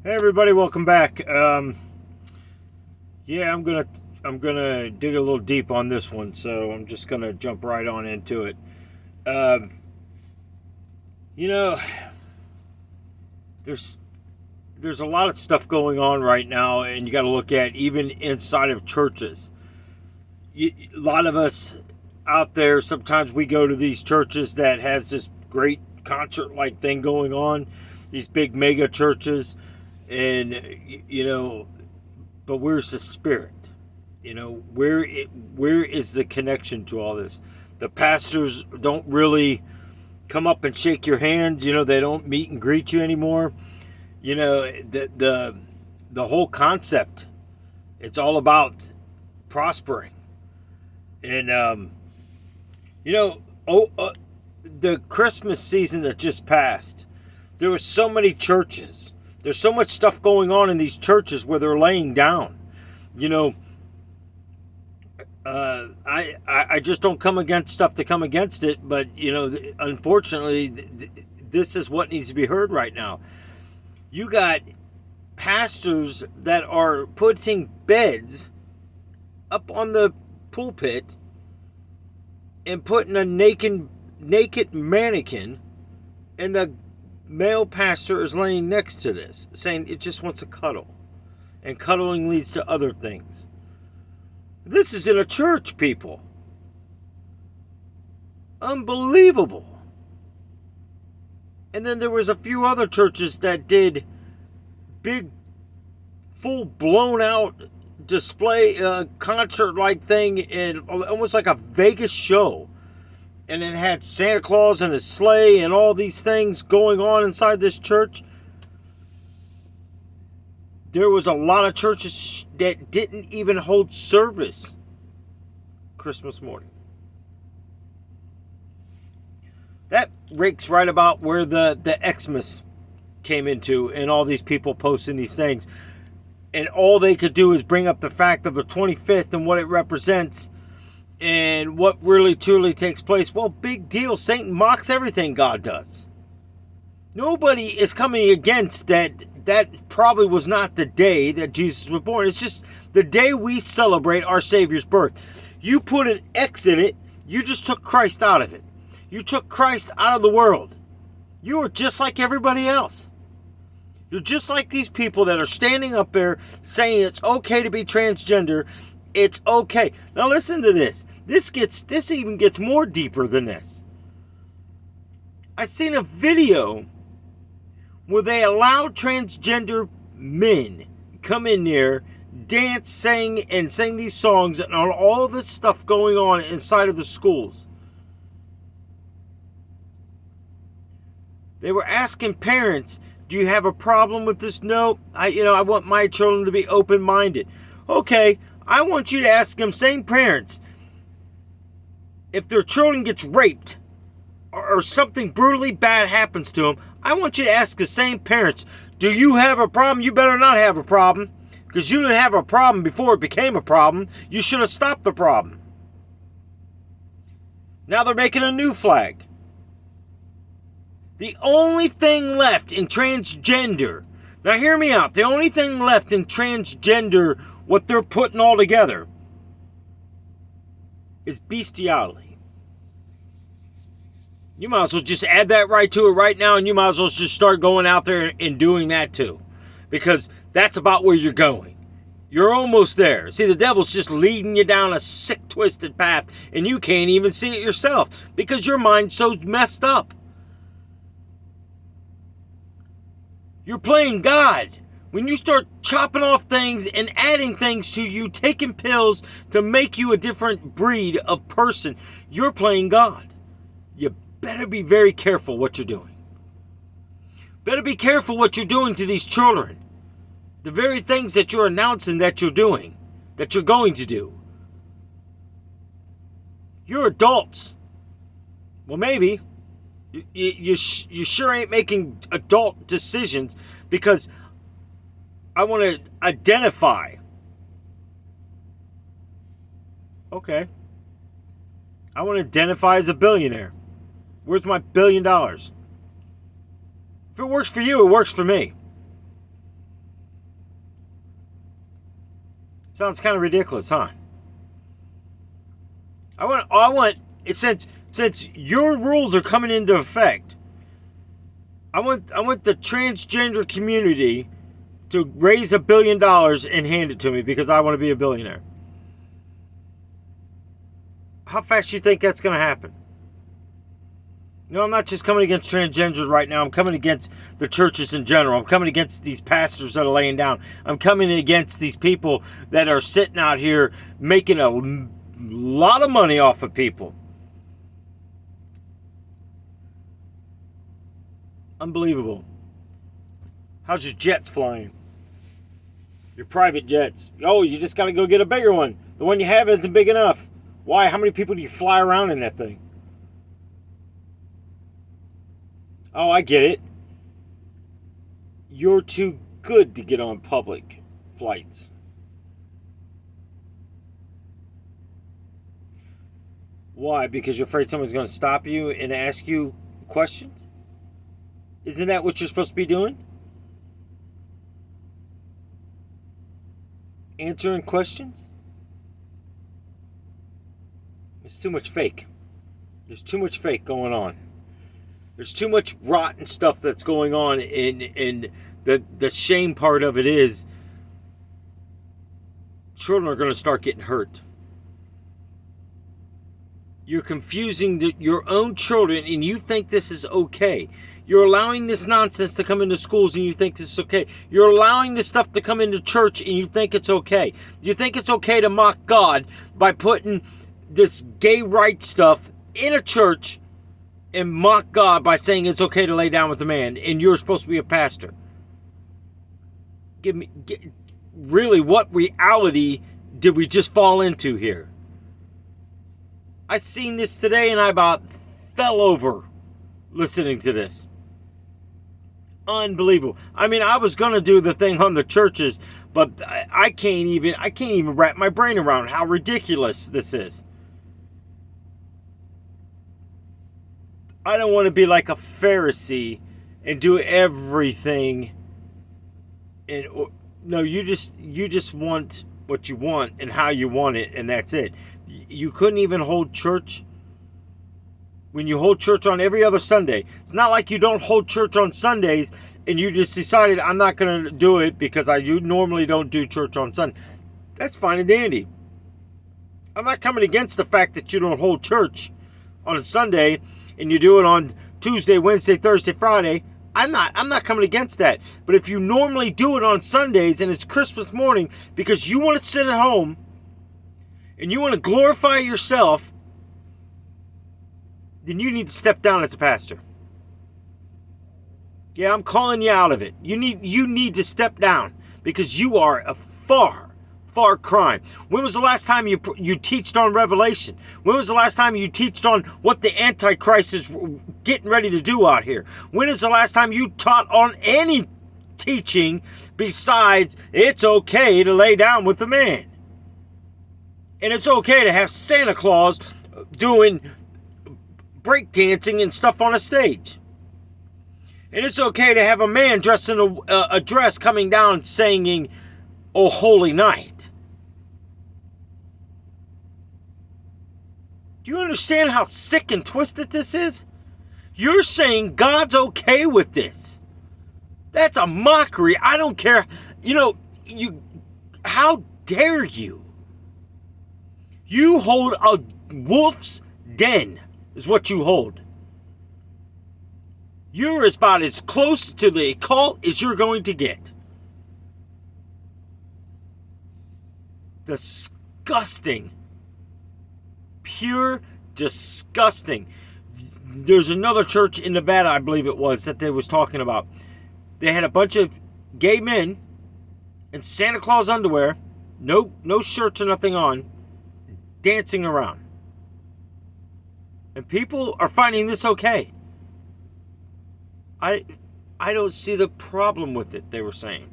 Hey everybody, welcome back. Yeah, I'm gonna dig a little deep on this one, so I'm just gonna jump right on into it. Um, you know, there's there's a lot of stuff going on right now, and you got to look at even inside of churches. A lot of us out there, sometimes we go to these churches that has this great concert-like thing going on, these big mega churches, and you know, but where's the spirit? Where is the connection to all this? The pastors don't really come up and shake your hand. They don't meet and greet you anymore. The whole concept. It's all about prospering, and you know, oh, the Christmas season that just passed. There were so many churches. There's so much stuff going on in these churches where they're laying down. You know, I just don't come against stuff to come against it, but unfortunately, this is what needs to be heard right now. You got pastors that are putting beds up on the pulpit and putting a naked mannequin, and the male pastor is laying next to this, saying it just wants to cuddle, and cuddling leads to other things. This is in a church, people. Unbelievable. And then there was a few other churches that did big, full blown out display, concert like thing, and almost like a Vegas show. And it had Santa Claus and his sleigh and all these things going on inside this church. There was a lot of churches that didn't even hold service Christmas morning. That rakes right about where the Xmas came into, and all these people posting these things. And all they could do is bring up the fact of the 25th and what it represents and what really truly takes place. Well, big deal. Satan mocks everything God does. Nobody is coming against that. That probably was not the day that Jesus was born. It's just the day we celebrate our Savior's birth. You put an X in it, you just took Christ out of it. You took Christ out of the world. You are just like everybody else. You're just like these people that are standing up there saying it's okay to be transgender. It's okay. Now listen to this. This even gets more deeper than this. I seen a video where they allowed transgender men come in there, dance, sing, and sing these songs, and all this stuff going on inside of the schools. They were asking parents, do you have a problem with this? No, I want my children to be open-minded. Okay, I want you to ask them same parents, if their children gets raped or something brutally bad happens to them, I want you to ask the same parents, do you have a problem? You better not have a problem, because you didn't have a problem before it became a problem. You should have stopped the problem. Now they're making a new flag. The only thing left in transgender, now hear me out, the only thing left in transgender, what they're putting all together, is bestiality. You might as well just add that right to it right now, and you might as well just start going out there and doing that too. Because that's about where you're going. You're almost there. See, the devil's just leading you down a sick, twisted path, and you can't even see it yourself because your mind's so messed up. You're playing God. When you start chopping off things and adding things to you, taking pills to make you a different breed of person, you're playing God. You better be very careful what you're doing. Better be careful what you're doing to these children. The very things that you're announcing that you're doing, that you're going to do. You're adults. Well, maybe. You sure ain't making adult decisions, because I want to identify. Okay. I want to identify as a billionaire. Where's my $1 billion? If it works for you, it works for me. Sounds kind of ridiculous, huh? I want since your rules are coming into effect, I want the transgender community to raise $1 billion and hand it to me because I want to be a billionaire. How fast do you think that's going to happen? No, I'm not just coming against transgenders right now. I'm coming against the churches in general. I'm coming against these pastors that are laying down. I'm coming against these people that are sitting out here making a lot of money off of people. Unbelievable. How's your jets flying? Your private jets. Oh, you just got to go get a bigger one. The one you have isn't big enough. Why? How many people do you fly around in that thing? Oh, I get it. You're too good to get on public flights. Why? Because you're afraid someone's going to stop you and ask you questions? Isn't that what you're supposed to be doing? Answering questions? There's too much fake. There's too much fake going on. There's too much rotten stuff that's going on, and the shame part of it is children are going to start getting hurt. You're confusing your own children, and you think this is okay. You're allowing this nonsense to come into schools, and you think this is okay. You're allowing this stuff to come into church, and you think it's okay. You think it's okay to mock God by putting this gay rights stuff in a church and mock God by saying it's okay to lay down with a man, and you're supposed to be a pastor. Really, what reality did we just fall into here? I seen this today, and I about fell over listening to this. Unbelievable. I mean, I was gonna do the thing on the churches, but I can't even wrap my brain around how ridiculous this is. I don't want to be like a Pharisee and do everything. And no, you just want what you want and how you want it, and that's it. You couldn't even hold church when you hold church on every other Sunday. It's not like you don't hold church on Sundays and you just decided I'm not going to do it because you normally don't do church on Sunday. That's fine and dandy. I'm not coming against the fact that you don't hold church on a Sunday and you do it on Tuesday, Wednesday, Thursday, Friday. I'm not coming against that. But if you normally do it on Sundays and it's Christmas morning because you want to sit at home and you want to glorify yourself, then you need to step down as a pastor. Yeah, I'm calling you out of it. You need to step down because you are a far crime. When was the last time you teached on Revelation? When was the last time you teached on what the Antichrist is getting ready to do out here? When is the last time you taught on any teaching besides it's okay to lay down with a man? And it's okay to have Santa Claus doing breakdancing and stuff on a stage. And it's okay to have a man dressed in a dress coming down singing "O Holy Night." Do you understand how sick and twisted this is? You're saying God's okay with this. That's a mockery. I don't care. How dare you? You hold a wolf's den is what you hold. You're about as close to the occult as you're going to get. Disgusting. Pure disgusting. There's another church in Nevada, I believe it was, that they was talking about. They had a bunch of gay men in Santa Claus underwear, no shirts or nothing on, dancing around. And people are finding this okay. I don't see the problem with it, they were saying.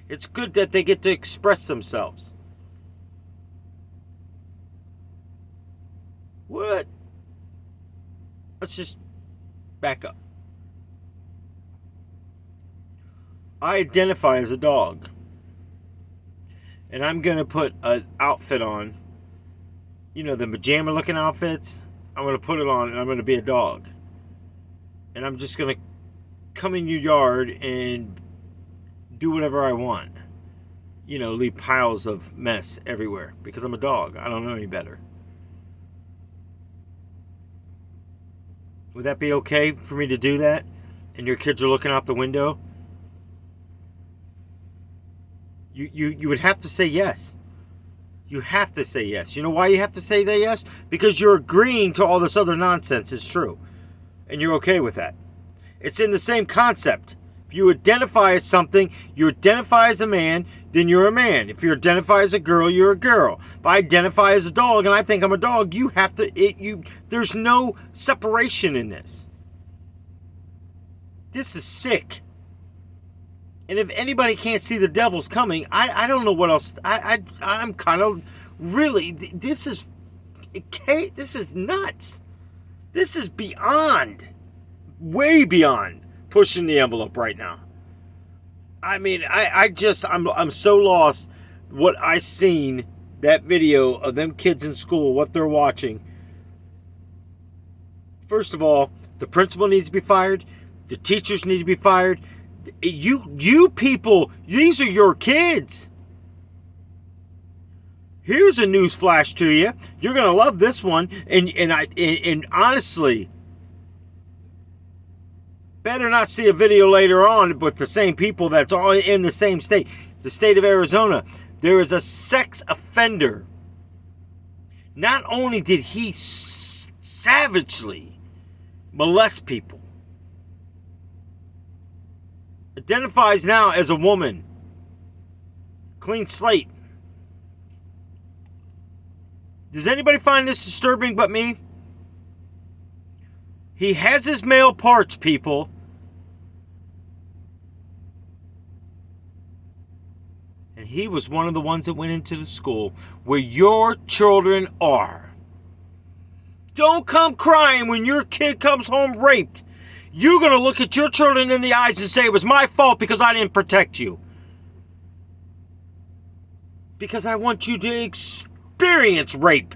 It's good that they get to express themselves. What? Let's just back up. I identify as a dog. and I'm going to put an outfit on, the pajama looking outfits. I'm going to put it on and I'm going to be a dog. And I'm just going to come in your yard and do whatever I want. Leave piles of mess everywhere because I'm a dog. I don't know any better. Would that be okay for me to do that? And your kids are looking out the window? You would have to say yes. You have to say yes. You know why you have to say yes? Because you're agreeing to all this other nonsense is true. And you're okay with that. It's in the same concept. If you identify as something, you identify as a man, then you're a man. If you identify as a girl, you're a girl. If I identify as a dog and I think I'm a dog, you have to, there's no separation in this. This is sick. And if anybody can't see the devil's coming, I don't know what else. I'm kind of really, this is nuts. This is beyond, way beyond pushing the envelope right now. I mean, I'm so lost. What I seen, that video of them kids in school, what they're watching. First of all, the principal needs to be fired. The teachers need to be fired. You people, these are your kids. Here's a news flash to you. You're gonna love this one, and honestly, better not see a video later on with the same people that's all in the same state, the state of Arizona. There is a sex offender. Not only did he savagely molest people, identifies now as a woman. Clean slate. Does anybody find this disturbing but me? He has his male parts, people. And he was one of the ones that went into the school where your children are. Don't come crying when your kid comes home raped. You're going to look at your children in the eyes and say, it was my fault because I didn't protect you. Because I want you to experience rape,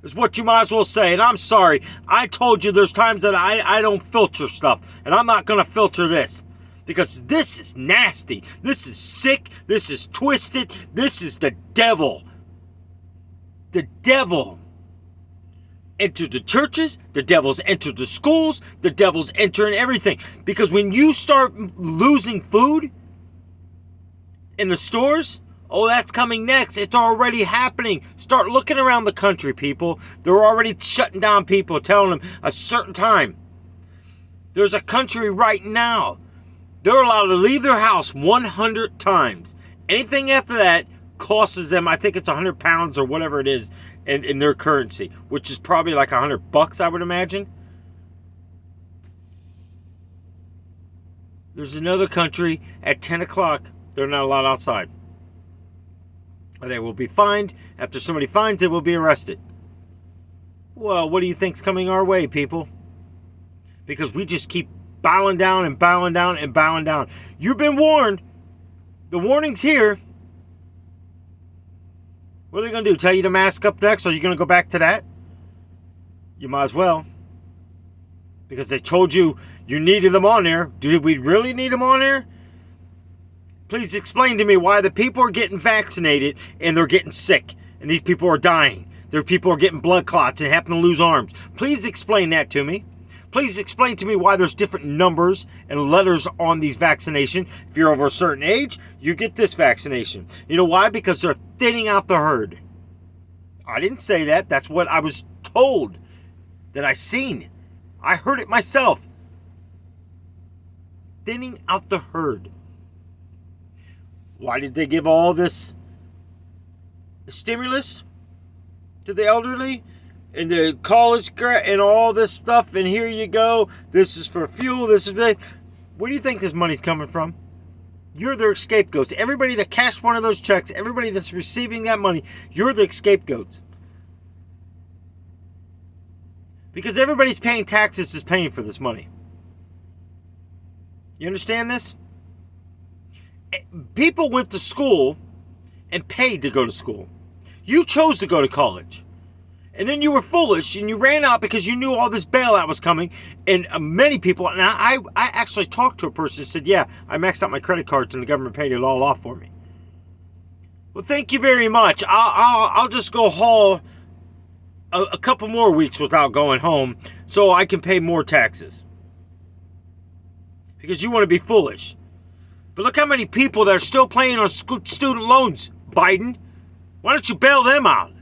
is what you might as well say. And I'm sorry. I told you there's times that I don't filter stuff. And I'm not going to filter this. Because this is nasty. This is sick. This is twisted. This is the devil. The devil entered the churches, the devil's entered the schools, the devil's entering everything. Because when you start losing food in the stores, oh, that's coming next. It's already happening. Start looking around the country, people. They're already shutting down people, telling them a certain time. There's a country right now. They're allowed to leave their house 100 times. Anything after that costs them, I think it's 100 pounds or whatever it is, in their currency, which is probably like $100, I would imagine. There's another country at 10 o'clock, they're not allowed outside. They will be fined. After somebody finds, they will be arrested. Well, what do you think's coming our way, people? Because we just keep bowing down and bowing down and bowing down. You've been warned. The warning's here. What are they going to do? Tell you to mask up next? Or are you going to go back to that? You might as well. Because they told you you needed them on there. Do we really need them on there? Please explain to me why the people are getting vaccinated and they're getting sick. And these people are dying. Their people are getting blood clots and happen to lose arms. Please explain that to me. Please explain to me why there's different numbers and letters on these vaccinations. If you're over a certain age, you get this vaccination. You know why? Because they're thinning out the herd. I didn't say that. That's what I was told that I seen. I heard it myself. Thinning out the herd. Why did they give all this stimulus to the elderly? And the college and all this stuff, and here you go. This is for fuel. This is where do you think this money's coming from? You're their scapegoats. Everybody that cashed one of those checks, everybody that's receiving that money, you're the scapegoats. Because everybody's paying taxes is paying for this money. You understand this? People went to school and paid to go to school. You chose to go to college. And then you were foolish and you ran out because you knew all this bailout was coming. And many people, and I actually talked to a person who said, yeah, I maxed out my credit cards and the government paid it all off for me. Well, thank you very much. I'll just go haul a couple more weeks without going home so I can pay more taxes. Because you want to be foolish. But look how many people that are still paying on student loans, Biden. Why don't you bail them out?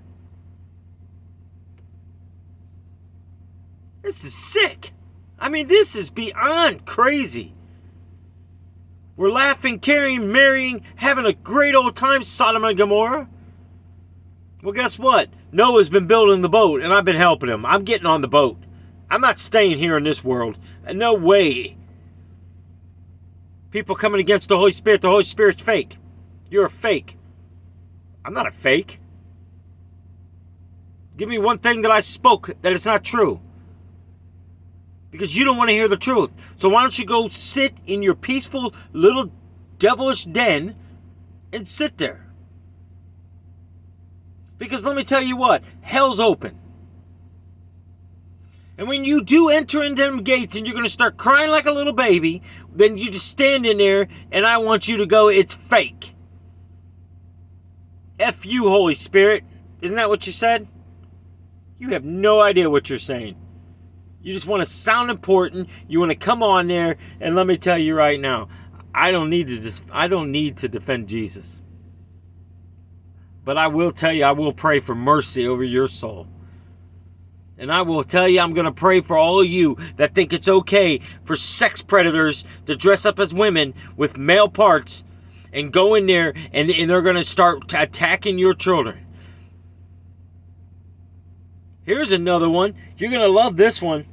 This is sick. I mean, this is beyond crazy. We're laughing, carrying, marrying, having a great old time, Sodom and Gomorrah. Well, guess what? Noah's been building the boat, and I've been helping him. I'm getting on the boat. I'm not staying here in this world. No way. People coming against the Holy Spirit's fake. You're a fake. I'm not a fake. Give me one thing that I spoke that is not true. Because you don't want to hear the truth. So why don't you go sit in your peaceful little devilish den and sit there? Because let me tell you what, hell's open. And when you do enter into them gates and you're going to start crying like a little baby, then you just stand in there and I want you to go, it's fake. F you, Holy Spirit. Isn't that what you said? You have no idea what you're saying. You just want to sound important. You want to come on there, and let me tell you right now, I don't need to defend Jesus. But I will tell you, I will pray for mercy over your soul. And I will tell you, I'm going to pray for all of you that think it's okay for sex predators to dress up as women with male parts and go in there and they're going to start attacking your children. Here's another one. You're going to love this one.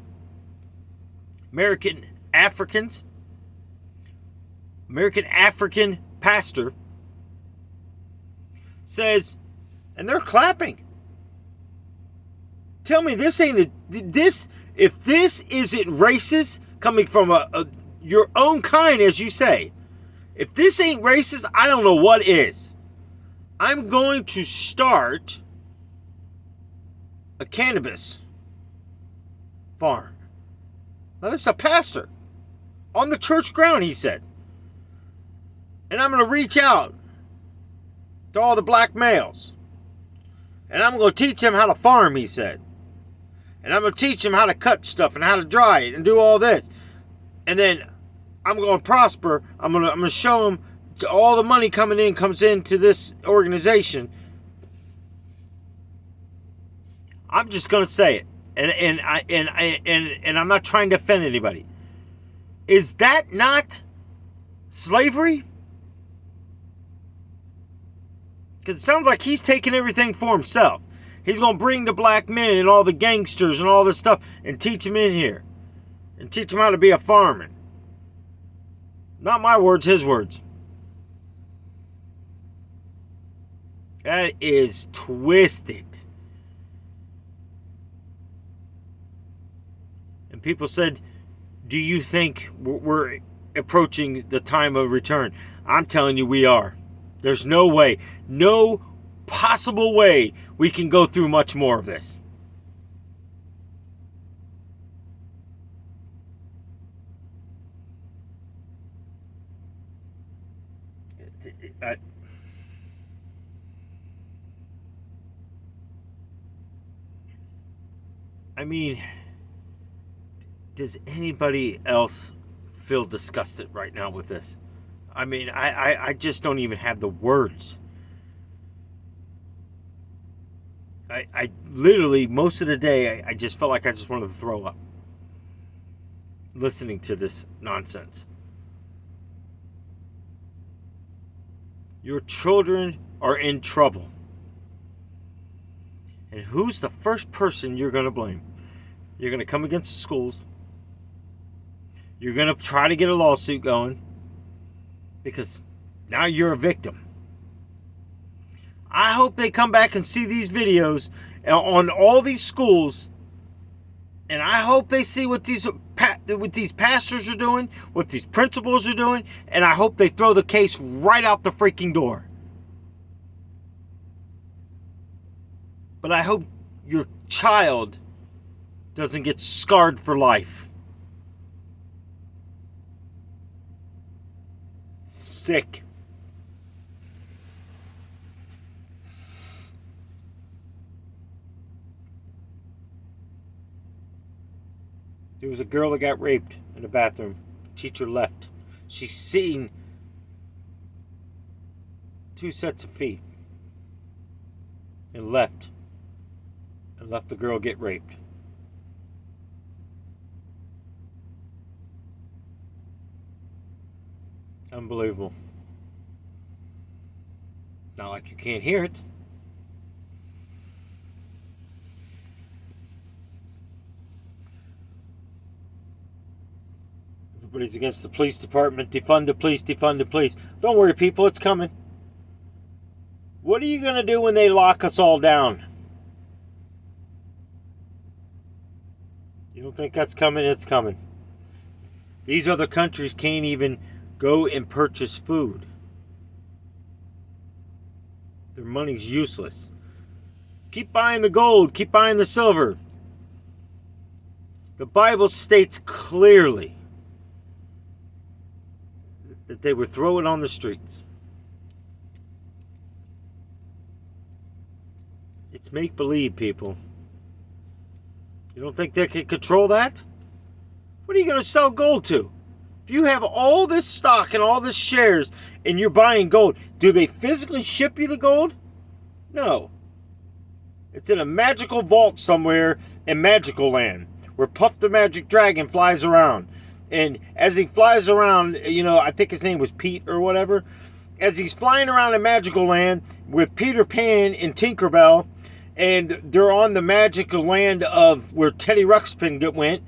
American African pastor says, and they're clapping. Tell me this ain't this. If this isn't racist coming from your own kind, as you say, if this ain't racist, I don't know what is. I'm going to start a cannabis farm. Now, this is a pastor on the church ground, he said. And I'm going to reach out to all the black males. And I'm going to teach them how to farm, he said. And I'm going to teach them how to cut stuff and how to dry it and do all this. And then I'm going to prosper. I'm going to show them all the money comes into this organization. I'm just going to say it. And I'm not trying to offend anybody. Is that not slavery? Because it sounds like he's taking everything for himself. He's going to bring the black men and all the gangsters and all this stuff and teach them in here. And teach them how to be a farmer. Not my words, his words. That is twisted. And people said, do you think we're approaching the time of return? I'm telling you we are. There's no way, no possible way we can go through much more of this. I mean, does anybody else feel disgusted right now with this? I mean, I just don't even have the words. I literally, most of the day, I just felt like I just wanted to throw up listening to this nonsense. Your children are in trouble. And who's the first person you're going to blame? You're going to come against the schools. You're going to try to get a lawsuit going. Because now you're a victim. I hope they come back and see these videos on all these schools. And I hope they see what these pastors are doing, what these principals are doing. And I hope they throw the case right out the freaking door. But I hope your child doesn't get scarred for life. Sick. There was a girl that got raped in the bathroom. The teacher left. She's seen 2 sets of feet and left the girl get raped. Unbelievable. Not like you can't hear it. Everybody's against the police department. Defund the police, defund the police. Don't worry, people, it's coming. What are you going to do when they lock us all down? You don't think that's coming? It's coming. These other countries can't even go and purchase food. Their money's useless. Keep buying the gold. Keep buying the silver. The Bible states clearly that they would throw it on the streets. It's make-believe, people. You don't think they can control that? What are you going to sell gold to? If you have all this stock and all this shares and you're buying gold, do they physically ship you the gold? No. It's in a magical vault somewhere in Magical Land where Puff the Magic Dragon flies around. And as he flies around, I think his name was Pete or whatever. As he's flying around in Magical Land with Peter Pan and Tinkerbell, and they're on the magical land of where Teddy Ruxpin went,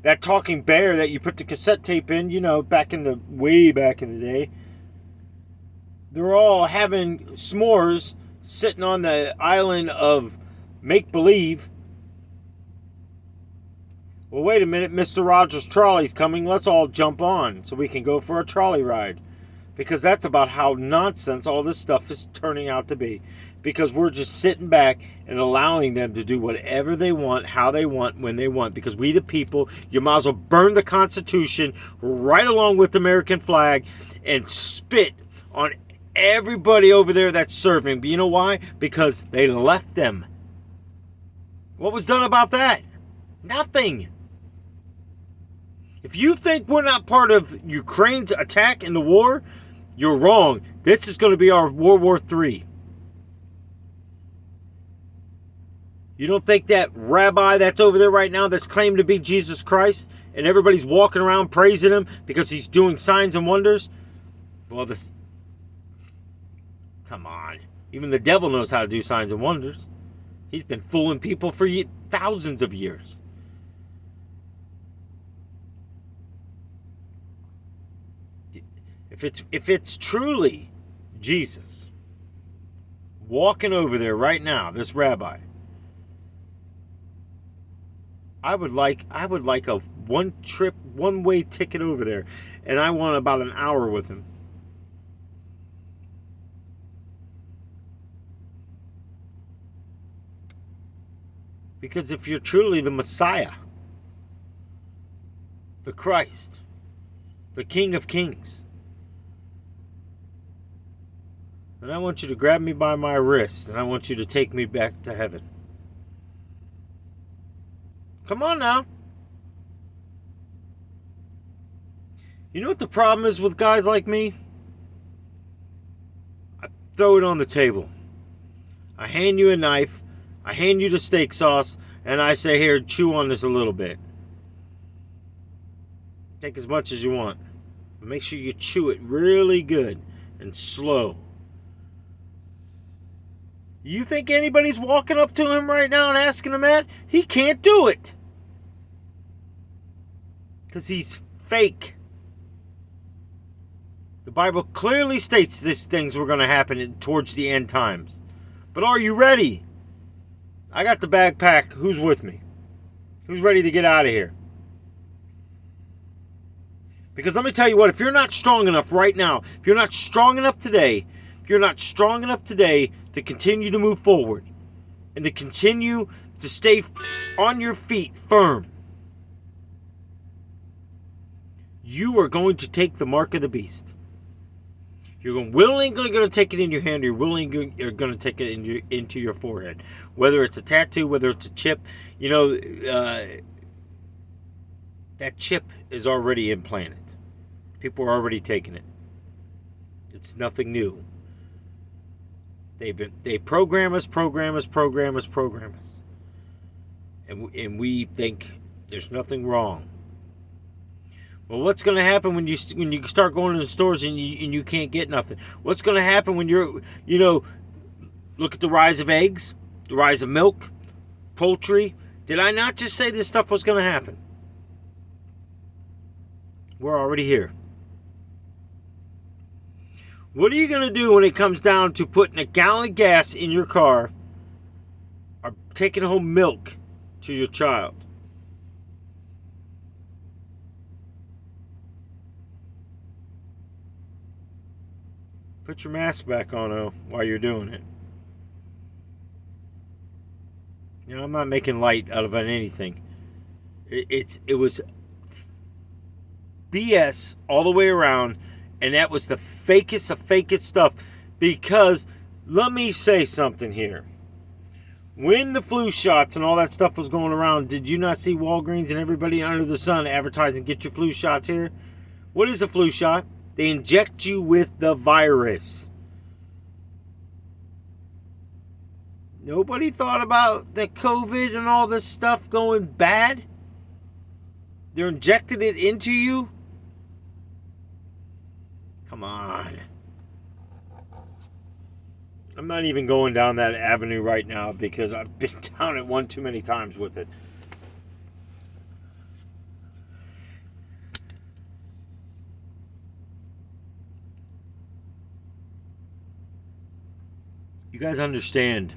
that talking bear that you put the cassette tape in, way back in the day. They're all having s'mores sitting on the island of make-believe. Well, wait a minute, Mr. Rogers' trolley's coming. Let's all jump on so we can go for a trolley ride. Because that's about how nonsense all this stuff is turning out to be. Because we're just sitting back and allowing them to do whatever they want, how they want, when they want. Because we the people, you might as well burn the Constitution right along with the American flag and spit on everybody over there that's serving. But you know why? Because they left them. What was done about that? Nothing. If you think we're not part of Ukraine's attack in the war, you're wrong. This is going to be our World War III. You don't think that rabbi that's over there right now that's claimed to be Jesus Christ and everybody's walking around praising him because he's doing signs and wonders? Well, come on. Even the devil knows how to do signs and wonders. He's been fooling people for thousands of years. If it's truly Jesus walking over there right now, this rabbi, I would like a one-way ticket over there, and I want about an hour with him. Because if you're truly the Messiah, the Christ, the King of Kings, then I want you to grab me by my wrist and I want you to take me back to heaven. Come on now. You know what the problem is with guys like me? I throw it on the table. I hand you a knife. I hand you the steak sauce. And I say, here, chew on this a little bit. Take as much as you want. But make sure you chew it really good and slow. You think anybody's walking up to him right now and asking him that? He can't do it. Because he's fake. The Bible clearly states these things were going to happen towards the end times. But are you ready? I got the bag packed. Who's with me? Who's ready to get out of here? Because let me tell you what, if you're not strong enough right now, if you're not strong enough today, if you're not strong enough today to continue to move forward and to continue to stay on your feet firm, you are going to take the mark of the beast. You're willingly going to take it in your hand. You're willingly going to take it into your forehead. Whether it's a tattoo, whether it's a chip, that chip is already implanted. People are already taking it. It's nothing new. They program us, and we think there's nothing wrong. Well, what's going to happen when you start going to the stores and you can't get nothing? What's going to happen when look at the rise of eggs, the rise of milk, poultry? Did I not just say this stuff was going to happen? We're already here. What are you going to do when it comes down to putting a gallon of gas in your car or taking home milk to your child? Put your mask back on while you're doing it. I'm not making light out of anything. It was BS all the way around, and that was the fakest of fakest stuff. Because let me say something here. When the flu shots and all that stuff was going around, did you not see Walgreens and everybody under the sun advertising, get your flu shots here? What is a flu shot? They inject you with the virus. Nobody thought about the COVID and all this stuff going bad? They're injecting it into you? Come on. I'm not even going down that avenue right now because I've been down it one too many times with it. You guys understand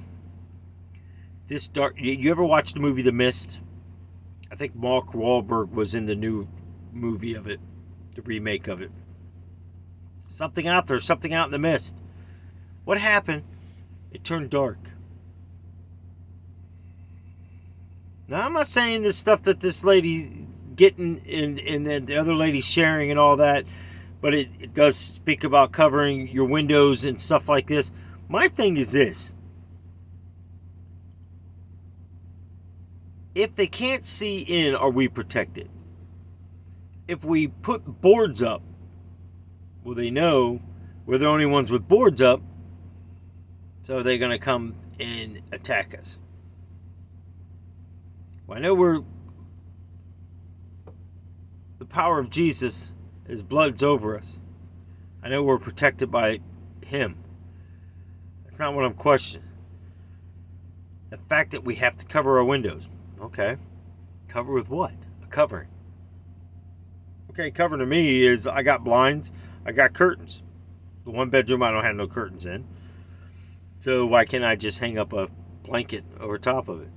this dark. You ever watched the movie The Mist? I think Mark Wahlberg was in the new movie of it, the remake of it. Something out there, something out in the mist. What happened? It turned dark. Now, I'm not saying this stuff that this lady getting and then the other lady sharing and all that, but it does speak about covering your windows and stuff like this. My thing is this. If they can't see in, are we protected? If we put boards up, well, they know we're the only ones with boards up, so they're going to come and attack us. Well, I know the power of Jesus, His blood's over us. I know we're protected by Him. That's not what I'm questioning. The fact that we have to cover our windows. Okay. Cover with what? A covering. Okay, covering to me is I got blinds, I got curtains. The one bedroom I don't have no curtains in. So why can't I just hang up a blanket over top of it?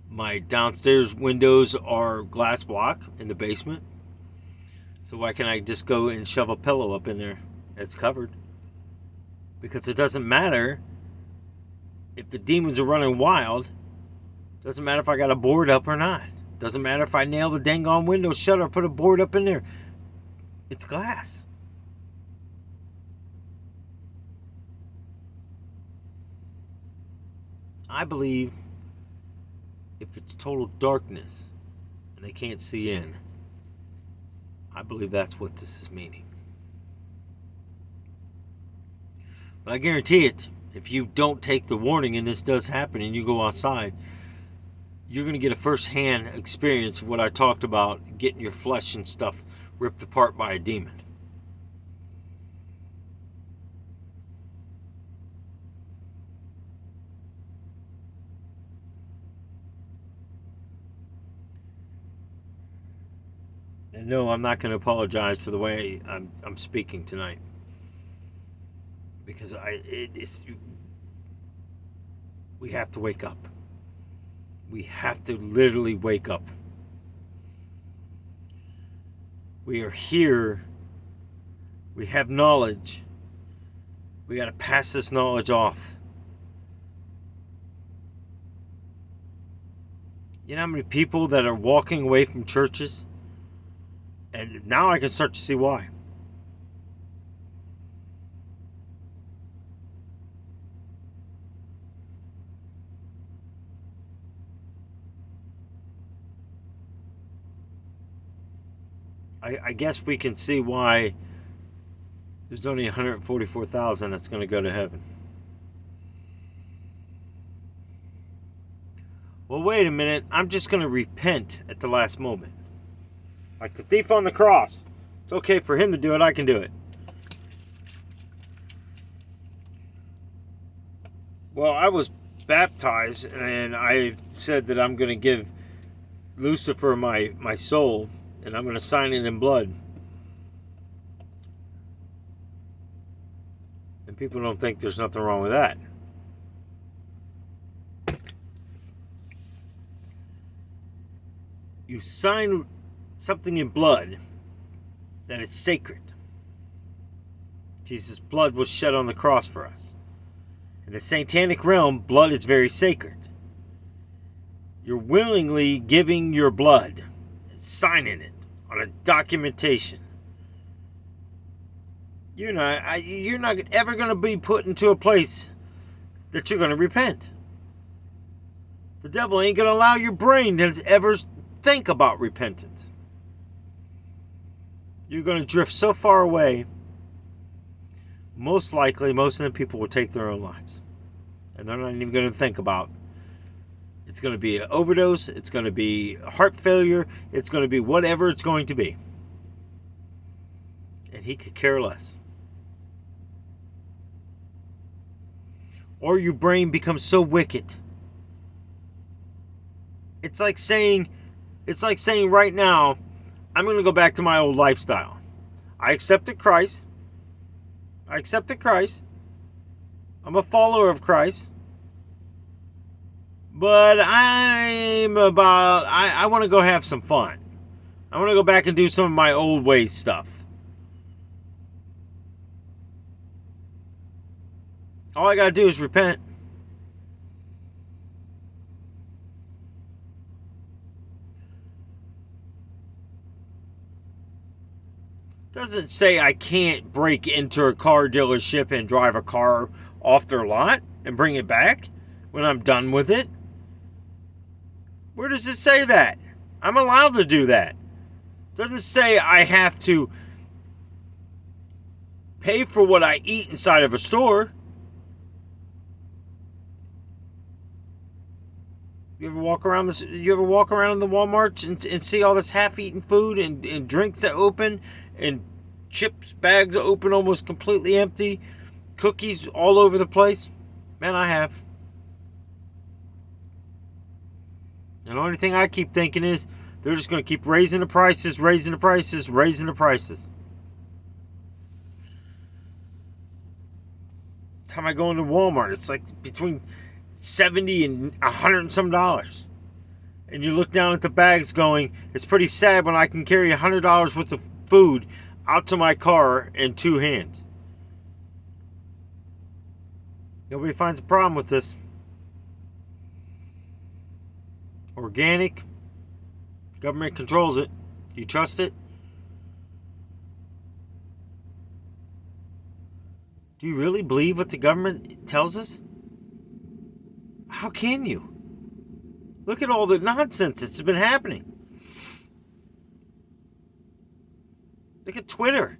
My downstairs windows are glass block in the basement. So why can't I just go and shove a pillow up in there? It's covered. Because it doesn't matter if the demons are running wild. Doesn't matter if I got a board up or not. Doesn't matter if I nail the dang on window shut or put a board up in there. It's glass. I believe if it's total darkness and they can't see in, I believe that's what this is meaning. But I guarantee it, if you don't take the warning and this does happen and you go outside, you're going to get a first-hand experience of what I talked about, getting your flesh and stuff ripped apart by a demon. And no, I'm not going to apologize for the way I'm speaking tonight. Because we have to wake up. We have to literally wake up. We are here. We have knowledge. We got to pass this knowledge off. You know how many people that are walking away from churches? And now I can start to see why. I guess we can see why there's only 144,000 that's going to go to heaven. Well, wait a minute. I'm just going to repent at the last moment. Like the thief on the cross. It's okay for him to do it. I can do it. Well, I was baptized, and I said that I'm going to give Lucifer my soul, and I'm going to sign it in blood. And people don't think there's nothing wrong with that. You sign something in blood that is sacred. Jesus' blood was shed on the cross for us. In the satanic realm, blood is very sacred. You're willingly giving your blood and signing it on a documentation. You're not ever going to be put into a place that you're going to repent. The devil ain't going to allow your brain to ever think about repentance. You're going to drift so far away, most likely most of the people will take their own lives. And they're not even going to think about it. It's going to be an overdose, it's going to be heart failure, it's going to be whatever it's going to be. And he could care less. Or your brain becomes so wicked. It's like saying right now, I'm going to go back to my old lifestyle. I accepted Christ. I'm a follower of Christ. But I want to go have some fun. I want to go back and do some of my old ways stuff. All I got to do is repent. Doesn't say I can't break into a car dealership and drive a car off their lot and bring it back when I'm done with it. Where does it say that? I'm allowed to do that. It doesn't say I have to pay for what I eat inside of a store. You ever walk around in the Walmarts and see all this half-eaten food and drinks that open and chips bags open almost completely empty, cookies all over the place? Man, I have. And the only thing I keep thinking is they're just going to keep raising the prices. Time I go into Walmart, it's like between $70 and $100 and some dollars. And you look down at the bags going, it's pretty sad when I can carry $100 worth of food out to my car in two hands. Nobody finds a problem with this. Organic. Government controls it. Do you trust it? Do you really believe what the government tells us? How can you? Look at all the nonsense that's been happening. Look at Twitter.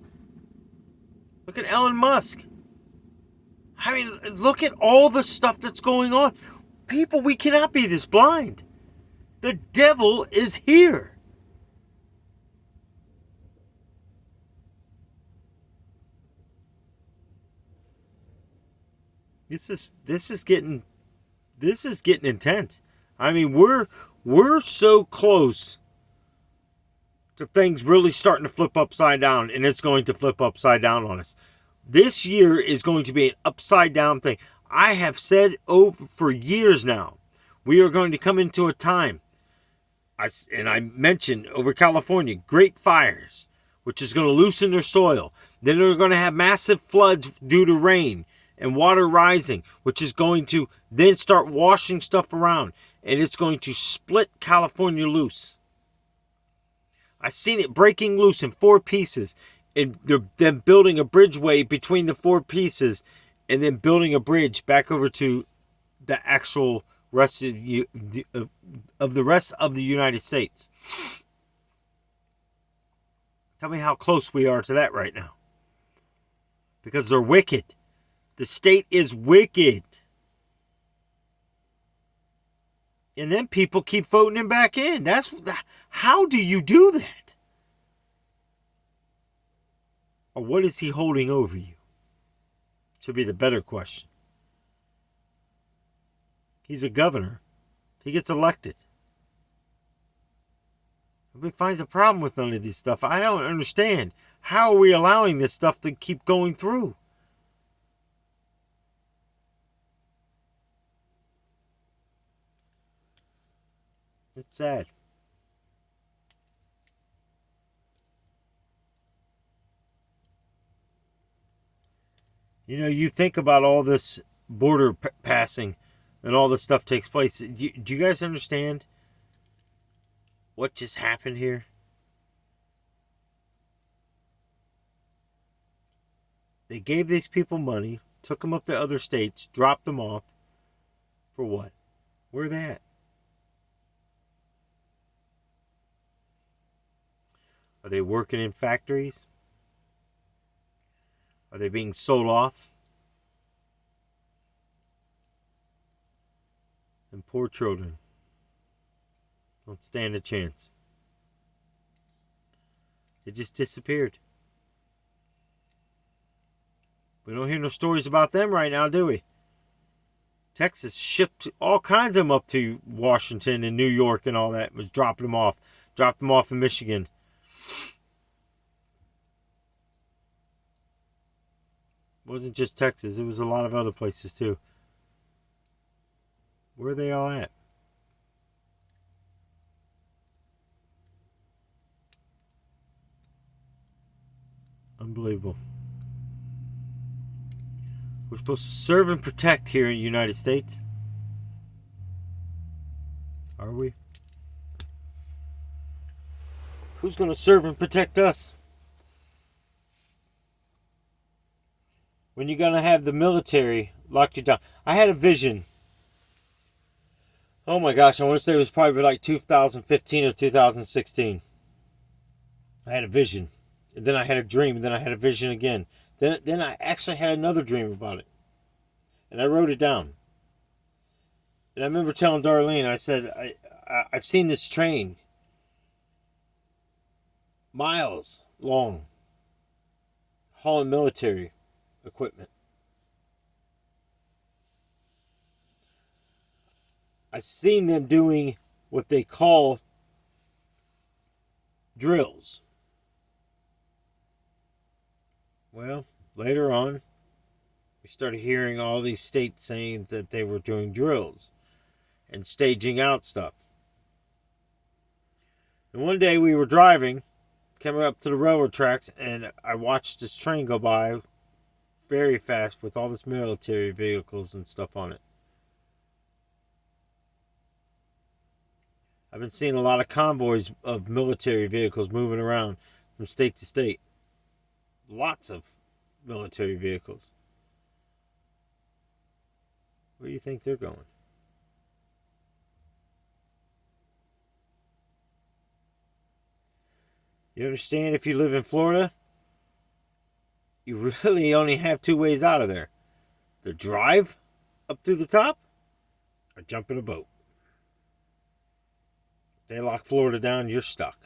Look at Elon Musk. I mean, look at all the stuff that's going on. People, we cannot be this blind. The devil is here. This is getting intense. I mean, we're so close to things really starting to flip upside down, and it's going to flip upside down on us. This year is going to be an upside down thing. I have said for years now, we are going to come into a time, I mentioned over California, great fires, which is going to loosen their soil. Then they're going to have massive floods due to rain and water rising, which is going to then start washing stuff around, and it's going to split California loose. I seen it breaking loose in 4 pieces, and they're then building a bridgeway between the 4 pieces, and then building a bridge back over to the actual rest of the rest of the United States. Tell me how close we are to that right now. Because they're wicked. The state is wicked. And then people keep voting him back in. How do you do that? Or what is he holding over you? Should be the better question. He's a governor. He gets elected. Nobody finds a problem with none of this stuff. I don't understand. How are we allowing this stuff to keep going through? It's sad. You know, you think about all this border passing and all this stuff takes place. Do you guys understand what just happened here? They gave these people money, took them up to other states, dropped them off. For what? Where are they at? Are they working in factories? Are they being sold off? And poor children don't stand a chance. They just disappeared. We don't hear no stories about them right now, do we? Texas shipped all kinds of them up to Washington and New York and all that. Was dropping them off. Dropped them off in Michigan. It wasn't just Texas. It was a lot of other places too. Where are they all at? Unbelievable. We're supposed to serve and protect here in the United States. Are we? Who's going to serve and protect us? When you're going to have the military lock you down. I had a vision. Oh my gosh, I want to say it was probably like 2015 or 2016. I had a vision. And then I had a dream. And then I had a vision again. Then I actually had another dream about it. And I wrote it down. And I remember telling Darlene, I said, I've seen this train. Miles long. Hauling military equipment. I've seen them doing what they call drills. Well, later on, we started hearing all these states saying that they were doing drills and staging out stuff. And one day we were driving, coming up to the railroad tracks, and I watched this train go by very fast with all this military vehicles and stuff on it. I've been seeing a lot of convoys of military vehicles moving around from state to state. Lots of military vehicles. Where do you think they're going? You understand, if you live in Florida, you really only have 2 ways out of there. The drive up through the top or jump in a boat. If they lock Florida down, you're stuck.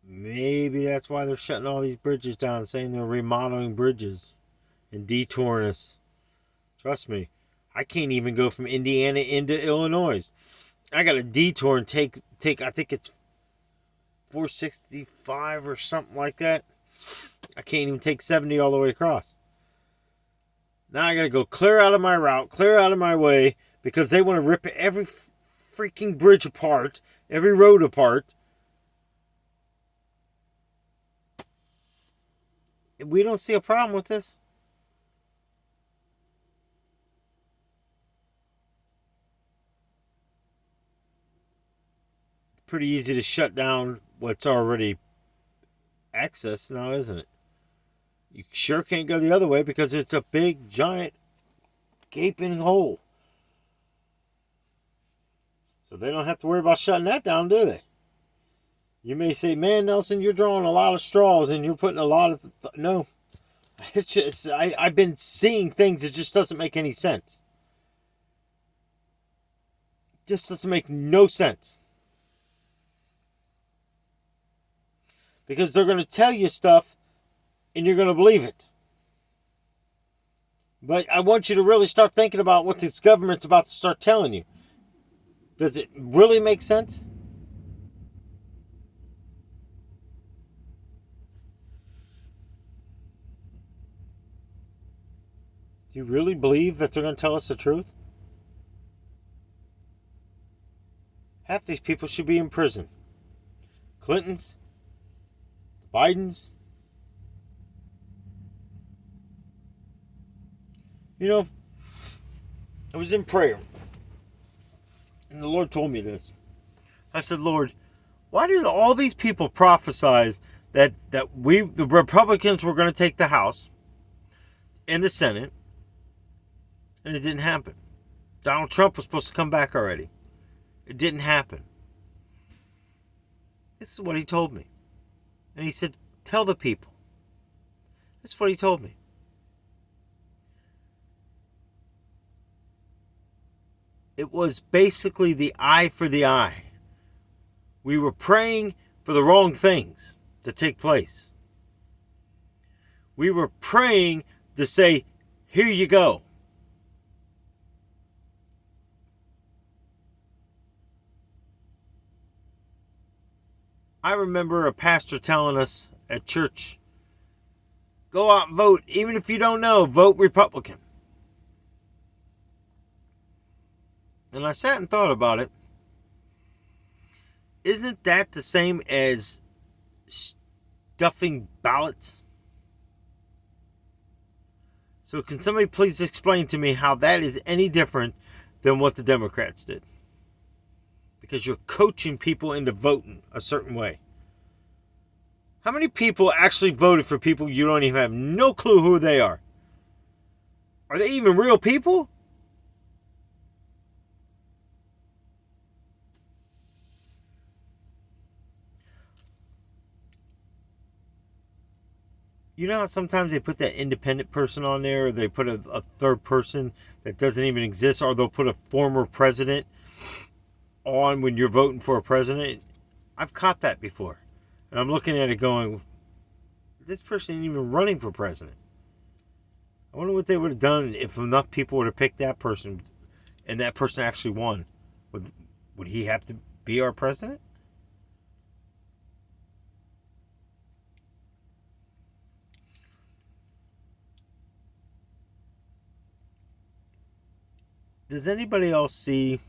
Maybe that's why they're shutting all these bridges down, saying they're remodeling bridges and detouring us. Trust me, I can't even go from Indiana into Illinois. I got a detour and take I think it's 465 or something like that. I can't even take 70 all the way across. Now I got to go clear out of my route, clear out of my way, because they want to rip every freaking bridge apart, every road apart. We don't see a problem with this. Pretty easy to shut down what's already access now, isn't it? You sure can't go the other way because it's a big, giant, gaping hole. So they don't have to worry about shutting that down, do they? You may say, man, Nelson, you're drawing a lot of straws and you're putting a lot of... No. It's just, I've been seeing things that just doesn't make any sense. It just doesn't make no sense. Because they're going to tell you stuff and you're going to believe it. But I want you to really start thinking about what this government's about to start telling you. Does it really make sense? Do you really believe that they're going to tell us the truth? Half these people should be in prison. Clintons, the Bidens. You know, I was in prayer, and the Lord told me this. I said, Lord, why do all these people prophesize that we, the Republicans, were going to take the House and the Senate, and it didn't happen? Donald Trump was supposed to come back already. It didn't happen. This is what he told me. And he said, tell the people. This is what he told me. It was basically the eye for the eye. We were praying for the wrong things to take place. We were praying to say, here you go. I remember a pastor telling us at church, go out and vote. Even if you don't know, vote Republican. And I sat and thought about it. Isn't that the same as stuffing ballots? So can somebody please explain to me how that is any different than what the Democrats did? Because you're coaching people into voting a certain way. How many people actually voted for people you don't even have no clue who they are? Are they even real people? You know how sometimes they put that independent person on there, or they put a third person that doesn't even exist, or they'll put a former president on when you're voting for a president? I've caught that before. And I'm looking at it going, this person ain't even running for president. I wonder what they would have done if enough people would have picked that person and that person actually won. Would he have to be our president? Does anybody else see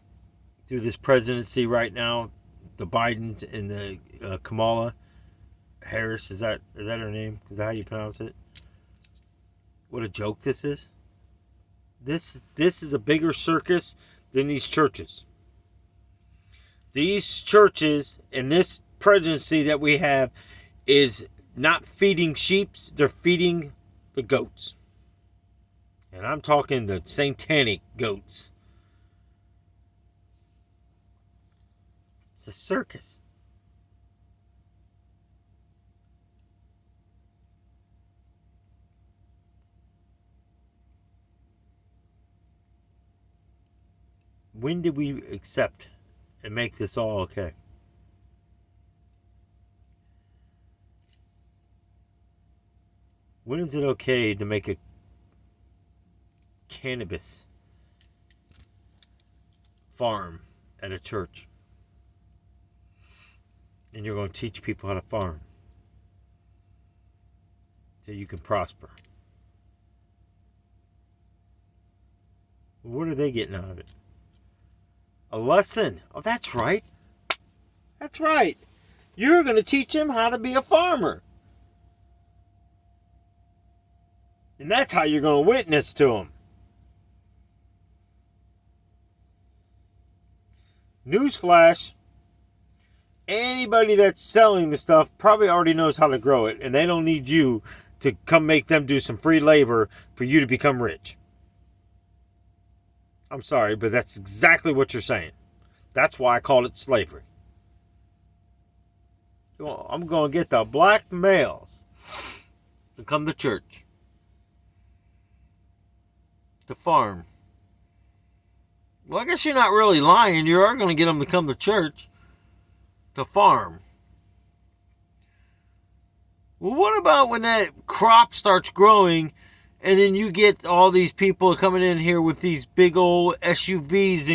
through this presidency right now, the Bidens and the Kamala Harris, is that her name? Is that how you pronounce it? What a joke this is. This is a bigger circus than these churches. These churches and this presidency that we have is not feeding sheep, they're feeding the goats. And I'm talking the satanic goats. It's a circus. When did we accept and make this all okay? When is it okay to make a cannabis farm at a church? And you're going to teach people how to farm so you can prosper. What are they getting out of it? A lesson. Oh, that's right. That's right. You're going to teach him how to be a farmer. And that's how you're going to witness to him. Newsflash. Anybody that's selling the stuff probably already knows how to grow it. And they don't need you to come make them do some free labor for you to become rich. I'm sorry, but that's exactly what you're saying. That's why I called it slavery. I'm going to get the black males to come to church, to farm. Well, I guess you're not really lying. You are going to get them to come to church, to farm. Well, what about when that crop starts growing and then you get all these people coming in here with these big old SUVs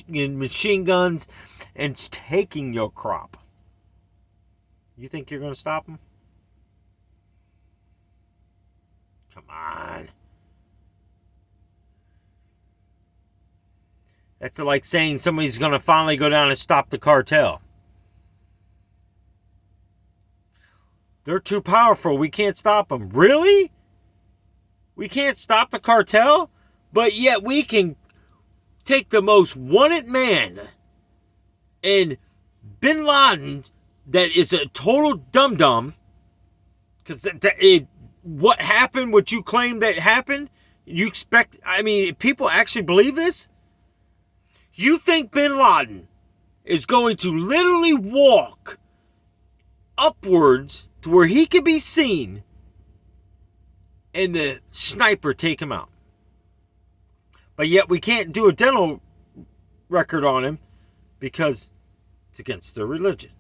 and machine guns and taking your crop? You think you're going to stop them? Come on. That's like saying somebody's going to finally go down and stop the cartel. They're too powerful. We can't stop them. Really? We can't stop the cartel? But yet we can take the most wanted man and Bin Laden, that is a total dum-dum, because what happened, what you claim that happened, you expect, people actually believe this? You think Bin Laden is going to literally walk upwards to where he can be seen and the sniper take him out? But yet we can't do a dental record on him because it's against their religion.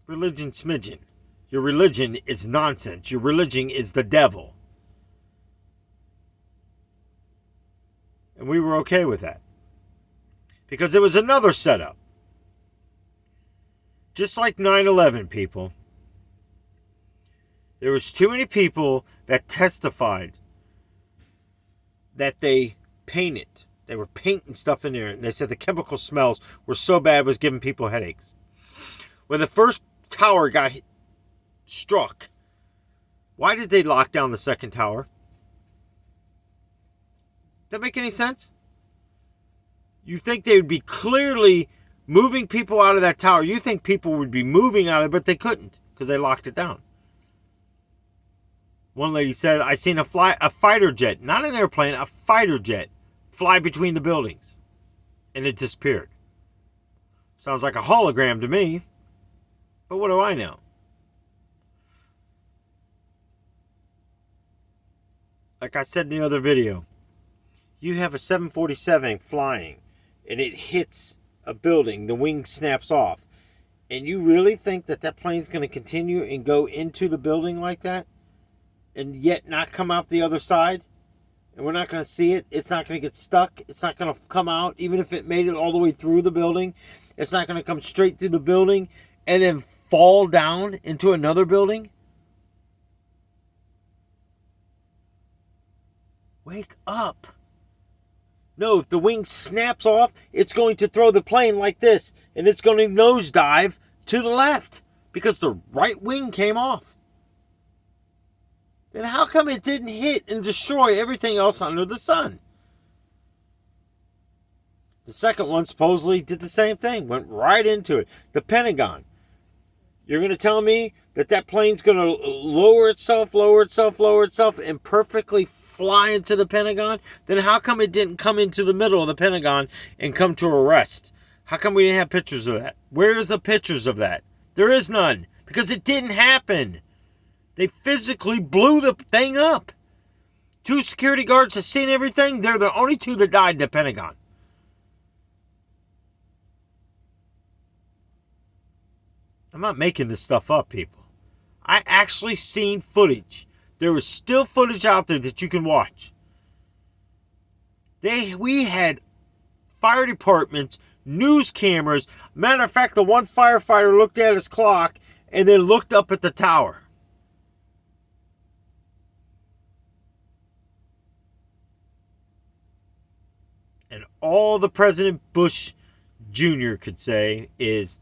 Religion smidgen. Your religion is nonsense. Your religion is the devil. And we were okay with that. Because it was another setup. Just like 9/11, people. There was too many people that testified that they painted. They were painting stuff in there. And they said the chemical smells were so bad it was giving people headaches. When the first tower got struck, why did they lock down the second tower? Does that make any sense? You think they would be clearly moving people out of that tower. You think people would be moving out of it, but they couldn't because they locked it down. One lady said, I seen a fighter jet, not an airplane, a fighter jet fly between the buildings. And it disappeared. Sounds like a hologram to me. But what do I know? Like I said in the other video, you have a 747 flying and it hits a building, the wing snaps off, and you really think that plane's going to continue and go into the building like that and yet not come out the other side? And we're not going to see it. It's not going to get stuck. It's not going to come out. Even if it made it all the way through the building, it's not going to come straight through the building and then fall down into another building? Wake up. No, if the wing snaps off, it's going to throw the plane like this, and it's going to nosedive to the left because the right wing came off. Then how come it didn't hit and destroy everything else under the sun? The second one supposedly did the same thing, went right into it. The Pentagon. You're going to tell me that plane's going to lower itself, and perfectly fly into the Pentagon? Then how come it didn't come into the middle of the Pentagon and come to a rest? How come we didn't have pictures of that? Where's the pictures of that? There is none. Because it didn't happen. They physically blew the thing up. 2 security guards have seen everything. They're the only 2 that died in the Pentagon. I'm not making this stuff up, people. I actually seen footage. There is still footage out there that you can watch. We had fire departments, news cameras. Matter of fact, the one firefighter looked at his clock and then looked up at the tower. And all the President Bush Jr. could say is,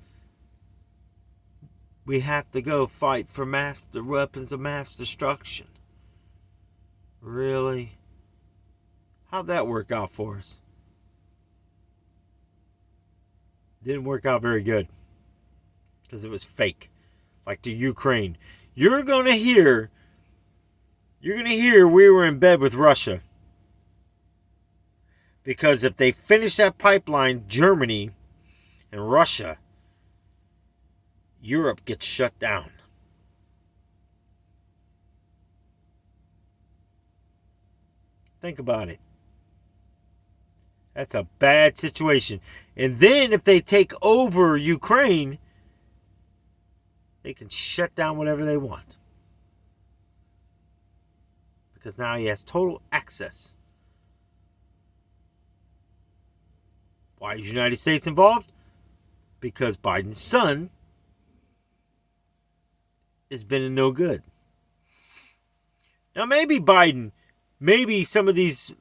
we have to go fight for the weapons of mass destruction. Really? How'd that work out for us? Didn't work out very good. Because it was fake. Like the Ukraine. You're going to hear we were in bed with Russia. Because if they finish that pipeline, Germany and Russia, Europe gets shut down. Think about it. That's a bad situation. And then if they take over Ukraine, they can shut down whatever they want. Because now he has total access. Why is the United States involved? Because Biden's son has been in no good. Now maybe some of these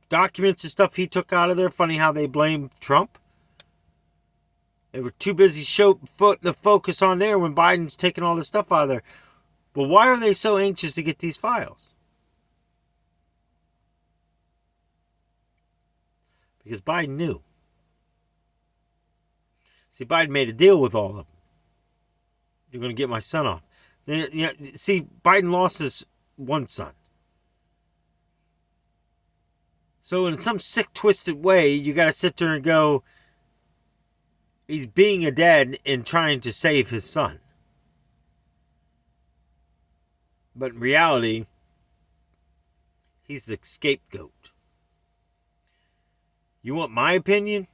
documents and stuff he took out of there, funny how they blame Trump. They were too busy putting the focus on there when Biden's taking all this stuff out of there. But why are they so anxious to get these files? Because Biden knew. See, Biden made a deal with all of them. You're going to get my son off. See, Biden lost his one son. So in some sick, twisted way, you got to sit there and go, he's being a dad and trying to save his son. But in reality, he's the scapegoat. You want my opinion?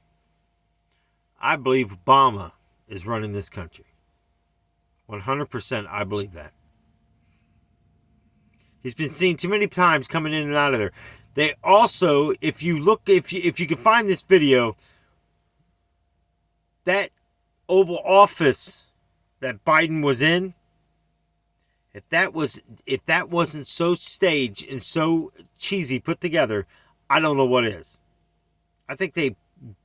I believe Obama is running this country. 100% I believe that. He's been seen too many times coming in and out of there. They also, if you can find this video, that Oval Office that Biden was in, if that wasn't so staged and so cheesy put together, I don't know what is. I think they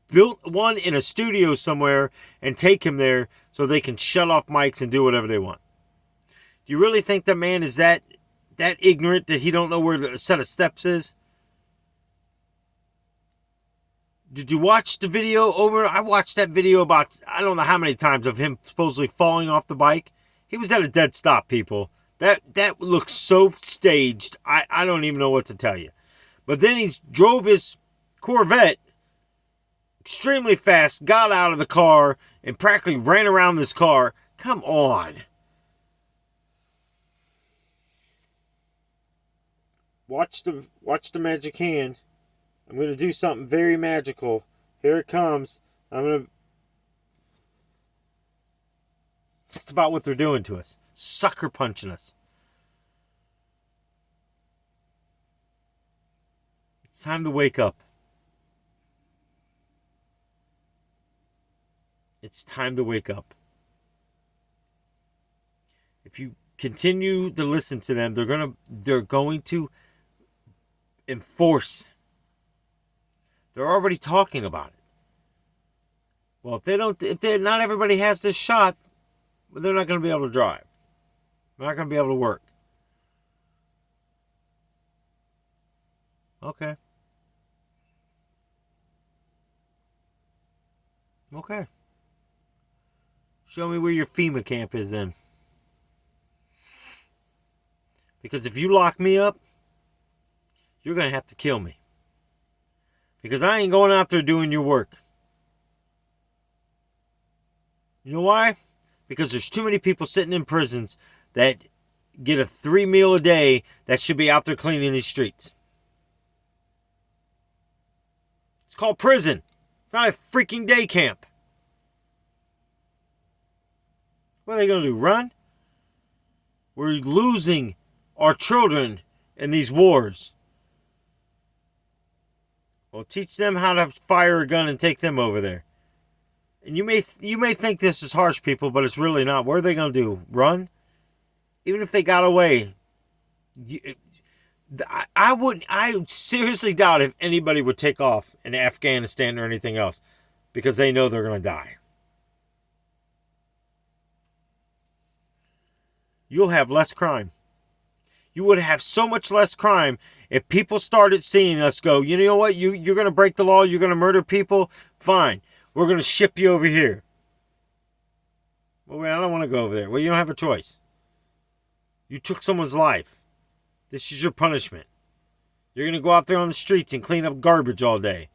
built one in a studio somewhere and take him there so they can shut off mics and do whatever they want. Do you really think the man is that ignorant that he don't know where the set of steps is? Did you watch the video over? I watched that video about, I don't know how many times, of him supposedly falling off the bike. He was at a dead stop, people. That looks so staged. I don't even know what to tell you. But then he drove his Corvette extremely fast, got out of the car, and practically ran around this car. Come on. Watch the magic hand. I'm going to do something very magical. Here it comes. That's about what they're doing to us. Sucker punching us. It's time to wake up. It's time to wake up. If you continue to listen to them, they're going to enforce. They're already talking about it. Well, not everybody has this shot, they're not going to be able to drive. They're not going to be able to work. Okay. Show me where your FEMA camp is then. Because if you lock me up, you're going to have to kill me. Because I ain't going out there doing your work. You know why? Because there's too many people sitting in prisons that get a 3 meal a day that should be out there cleaning these streets. It's called prison. It's not a freaking day camp. What are they going to do? Run? We're losing our children in these wars. Well, teach them how to fire a gun and take them over there. And you may think this is harsh, people, but it's really not. What are they going to do? Run? Even if they got away, I wouldn't. I seriously doubt if anybody would take off in Afghanistan or anything else because they know they're going to die. You'll have less crime. You would have so much less crime if people started seeing us go, you know what, you're going to break the law, you're going to murder people, fine. We're going to ship you over here. Well, wait, I don't want to go over there. Well, you don't have a choice. You took someone's life. This is your punishment. You're going to go out there on the streets and clean up garbage all day.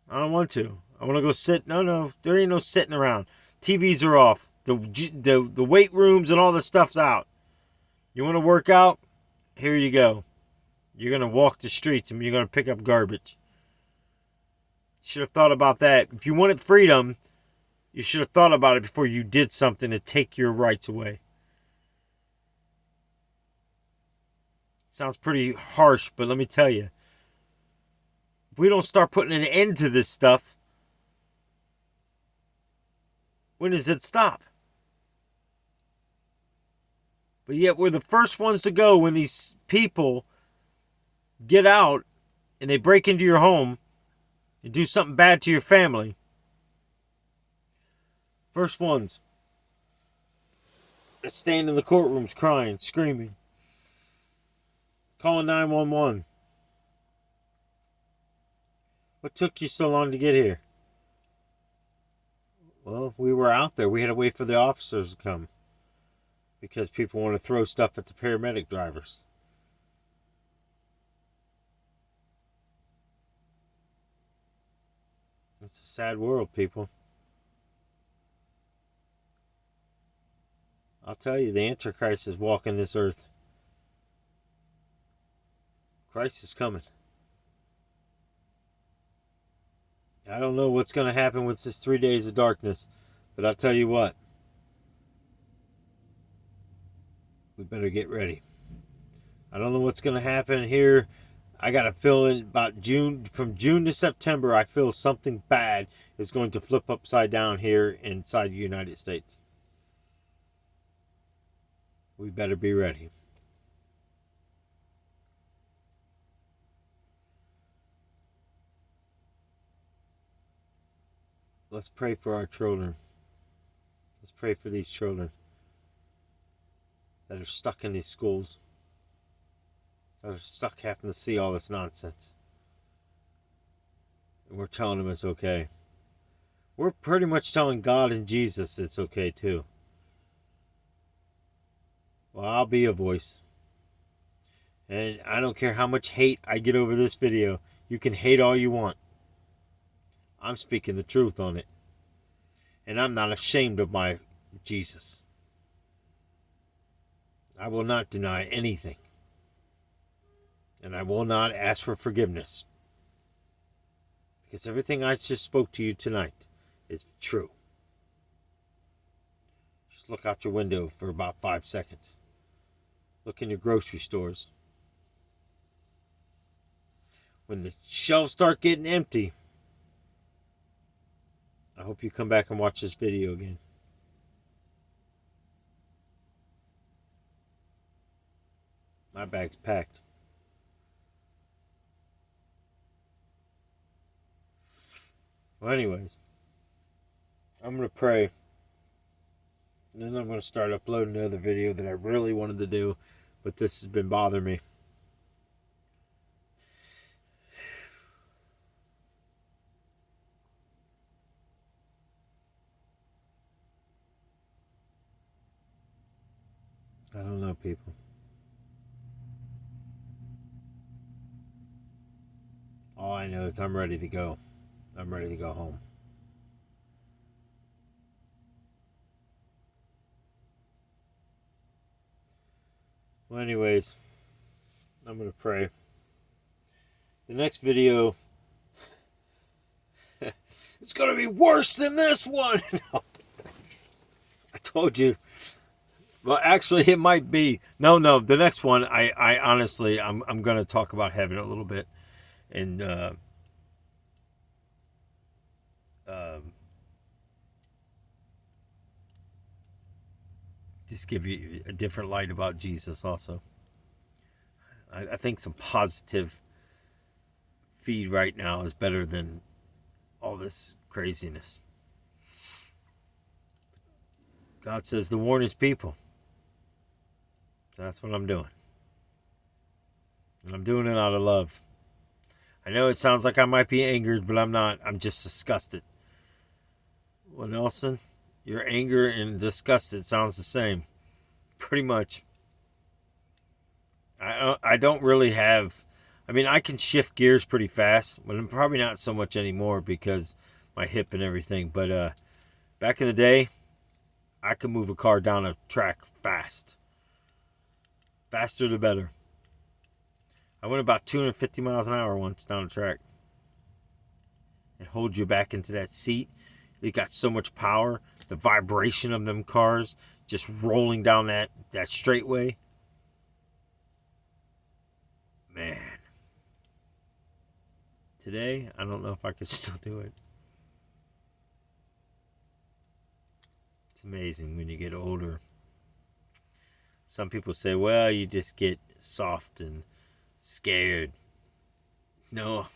I don't want to. I want to go sit. No, there ain't no sitting around. TVs are off. The weight rooms and all the stuff's out. You want to work out? Here you go. You're going to walk the streets and you're going to pick up garbage. You should have thought about that. If you wanted freedom, you should have thought about it before you did something to take your rights away. Sounds pretty harsh, but let me tell you. If we don't start putting an end to this stuff, when does it stop? But yet we're the first ones to go when these people get out and they break into your home and do something bad to your family. First ones that stand in the courtrooms crying, screaming, calling 911. What took you so long to get here? Well, we were out there. We had to wait for the officers to come because people want to throw stuff at the paramedic drivers. It's a sad world, people. I'll tell you, the Antichrist is walking this earth. Christ is coming. I don't know what's going to happen with this 3 days of darkness, but I'll tell you what. We better get ready. I don't know what's going to happen here. I got a feeling about June, from June to September, I feel something bad is going to flip upside down here inside the United States. We better be ready. Let's pray for our children. Let's pray for these children that are stuck in these schools, that are stuck having to see all this nonsense. And we're telling them it's okay. We're pretty much telling God and Jesus it's okay too. Well, I'll be a voice. And I don't care how much hate I get over this video. You can hate all you want. I'm speaking the truth on it. And I'm not ashamed of my Jesus. I will not deny anything. And I will not ask for forgiveness. Because everything I just spoke to you tonight is true. Just look out your window for about 5 seconds. Look in your grocery stores. When the shelves start getting empty, I hope you come back and watch this video again. My bag's packed. Well, anyways, I'm going to pray. And then I'm going to start uploading another video that I really wanted to do, but this has been bothering me. I don't know, people. All I know is I'm ready to go. I'm ready to go home. Well, anyways, I'm going to pray. The next video, it's going to be worse than this one. No. I told you. Well, actually, it might be. No, the next one, I honestly, I'm going to talk about heaven a little bit. And, just give you a different light about Jesus also. I think some positive feed right now is better than all this craziness. God says to warn his people. So that's what I'm doing. And I'm doing it out of love. I know it sounds like I might be angered, but I'm not. I'm just disgusted. Well, Nelson, your anger and disgusted sounds the same. Pretty much. I don't really have... I mean, I can shift gears pretty fast. But I'm probably not so much anymore because my hip and everything. But back in the day, I could move a car down a track fast. Faster the better. I went about 250 miles an hour once down the track. It holds you back into that seat. It got so much power. The vibration of them cars just rolling down that straightway. Man. Today, I don't know if I could still do it. It's amazing when you get older. Some people say, well, you just get soft and scared. No,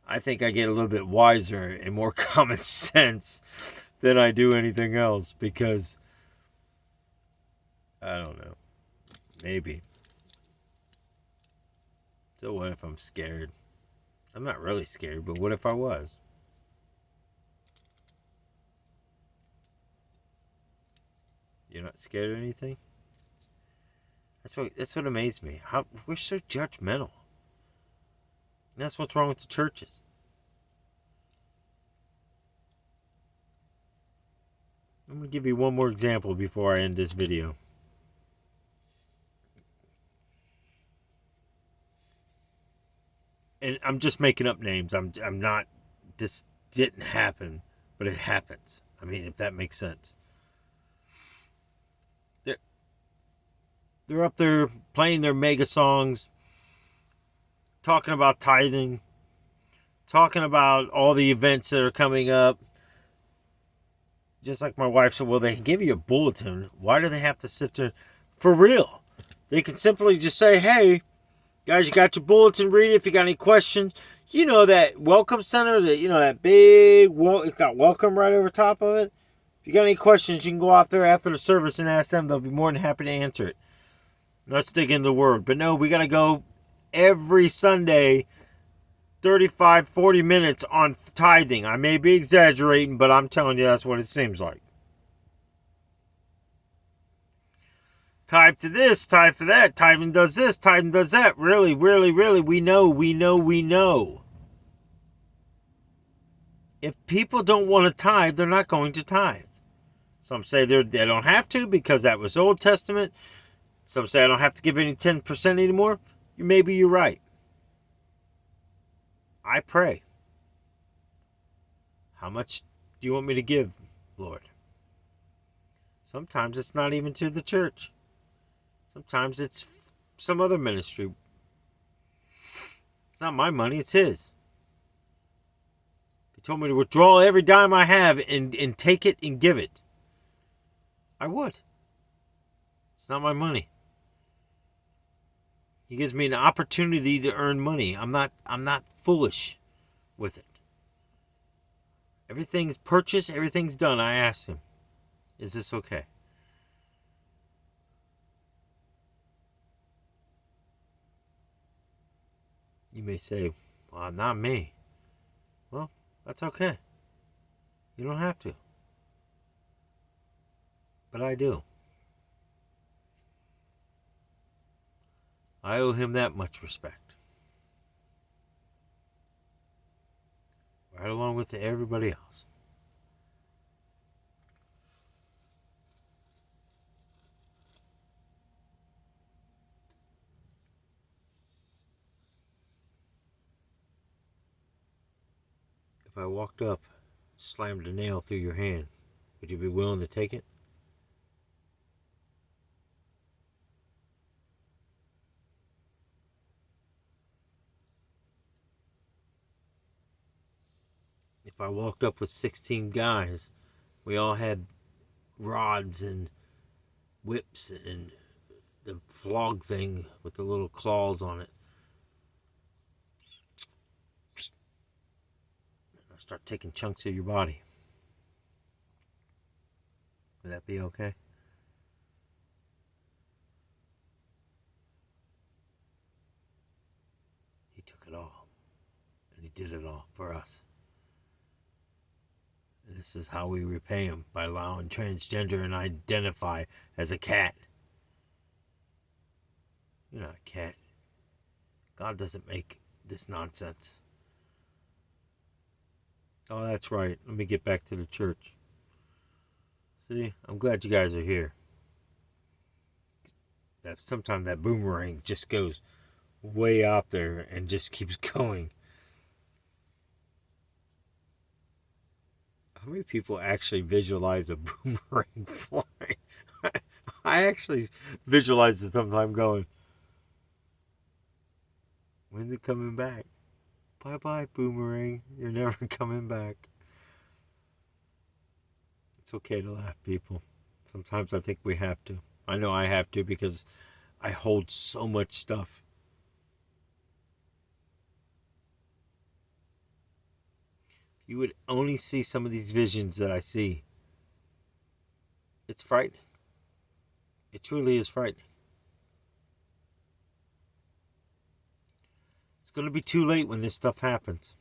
I think I get a little bit wiser and more common sense than I do anything else because, I don't know, maybe. So what if I'm scared? I'm not really scared, but what if I was? You're not scared of anything? That's what amazed me. How we're so judgmental. And that's what's wrong with the churches. I'm going to give you one more example before I end this video. And I'm just making up names. I'm not... This didn't happen, but it happens. I mean, if that makes sense. They're up there playing their mega songs, talking about tithing, talking about all the events that are coming up. Just like my wife said, well, they give you a bulletin. Why do they have to sit there? For real. They can simply just say, hey, guys, you got your bulletin, read it. If you got any questions, you know that welcome center, that big, it's got welcome right over top of it. If you got any questions, you can go out there after the service and ask them. They'll be more than happy to answer it. Let's dig into the word. But no, we got to go every Sunday, 35, 40 minutes on tithing. I may be exaggerating, but I'm telling you that's what it seems like. Tithe to this, tithe for that. Tithing does this, tithing does that. Really, really, really, we know. If people don't want to tithe, they're not going to tithe. Some say they don't have to because that was Old Testament. Some say I don't have to give any 10% anymore. Maybe you're right. I pray. How much do you want me to give, Lord? Sometimes it's not even to the church. Sometimes it's some other ministry. It's not my money, it's his. He told me to withdraw every dime I have and take it and give it. I would. It's not my money. He gives me an opportunity to earn money. I'm not foolish with it. Everything's purchased, everything's done. I asked him, is this okay? You may say, well, not me. Well, that's okay. You don't have to. But I do. I owe him that much respect. Right along with everybody else. If I walked up, slammed a nail through your hand, would you be willing to take it? If I walked up with 16 guys, we all had rods and whips and the flog thing with the little claws on it. I'll start taking chunks of your body. Would that be okay? He took it all. And he did it all for us. And this is how we repay him, by allowing transgender and identify as a cat. You're not a cat. God doesn't make this nonsense. Oh, that's right. Let me get back to the church. See, I'm glad you guys are here. Sometimes that boomerang just goes way out there and just keeps going. How many people actually visualize a boomerang flying? I actually visualize it sometimes going, when's it coming back? Bye-bye, boomerang. You're never coming back. It's okay to laugh, people. Sometimes I think we have to. I know I have to because I hold so much stuff. You would only see some of these visions that I see. It's frightening. It truly is frightening. It's going to be too late when this stuff happens.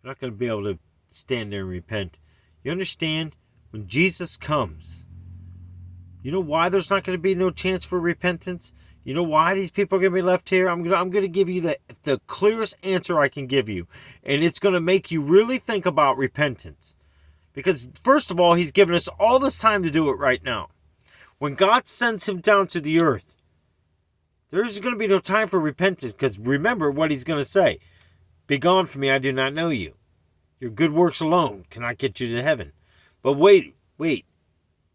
You're not going to be able to stand there and repent. You understand? When Jesus comes, you know why there's not going to be no chance for repentance? You know why these people are going to be left here? I'm going to give you the clearest answer I can give you. And it's going to make you really think about repentance. Because, first of all, he's given us all this time to do it right now. When God sends him down to the earth, there's going to be no time for repentance. Because remember what he's going to say. Be gone from me, I do not know you. Your good works alone cannot get you to heaven. But wait.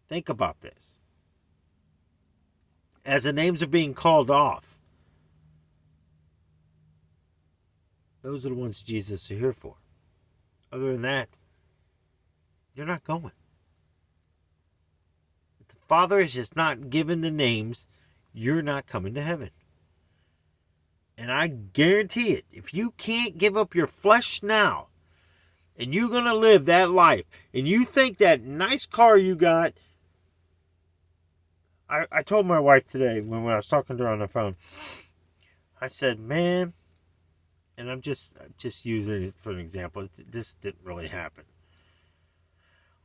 Think about this. As the names are being called off, those are the ones Jesus is here for. Other than that, you're not going. If the Father has not given the names, you're not coming to heaven. And I guarantee it, if you can't give up your flesh now, and you're going to live that life, and you think that nice car you got, I told my wife today when I was talking to her on the phone, I said, man, and I'm just using it for an example. This didn't really happen.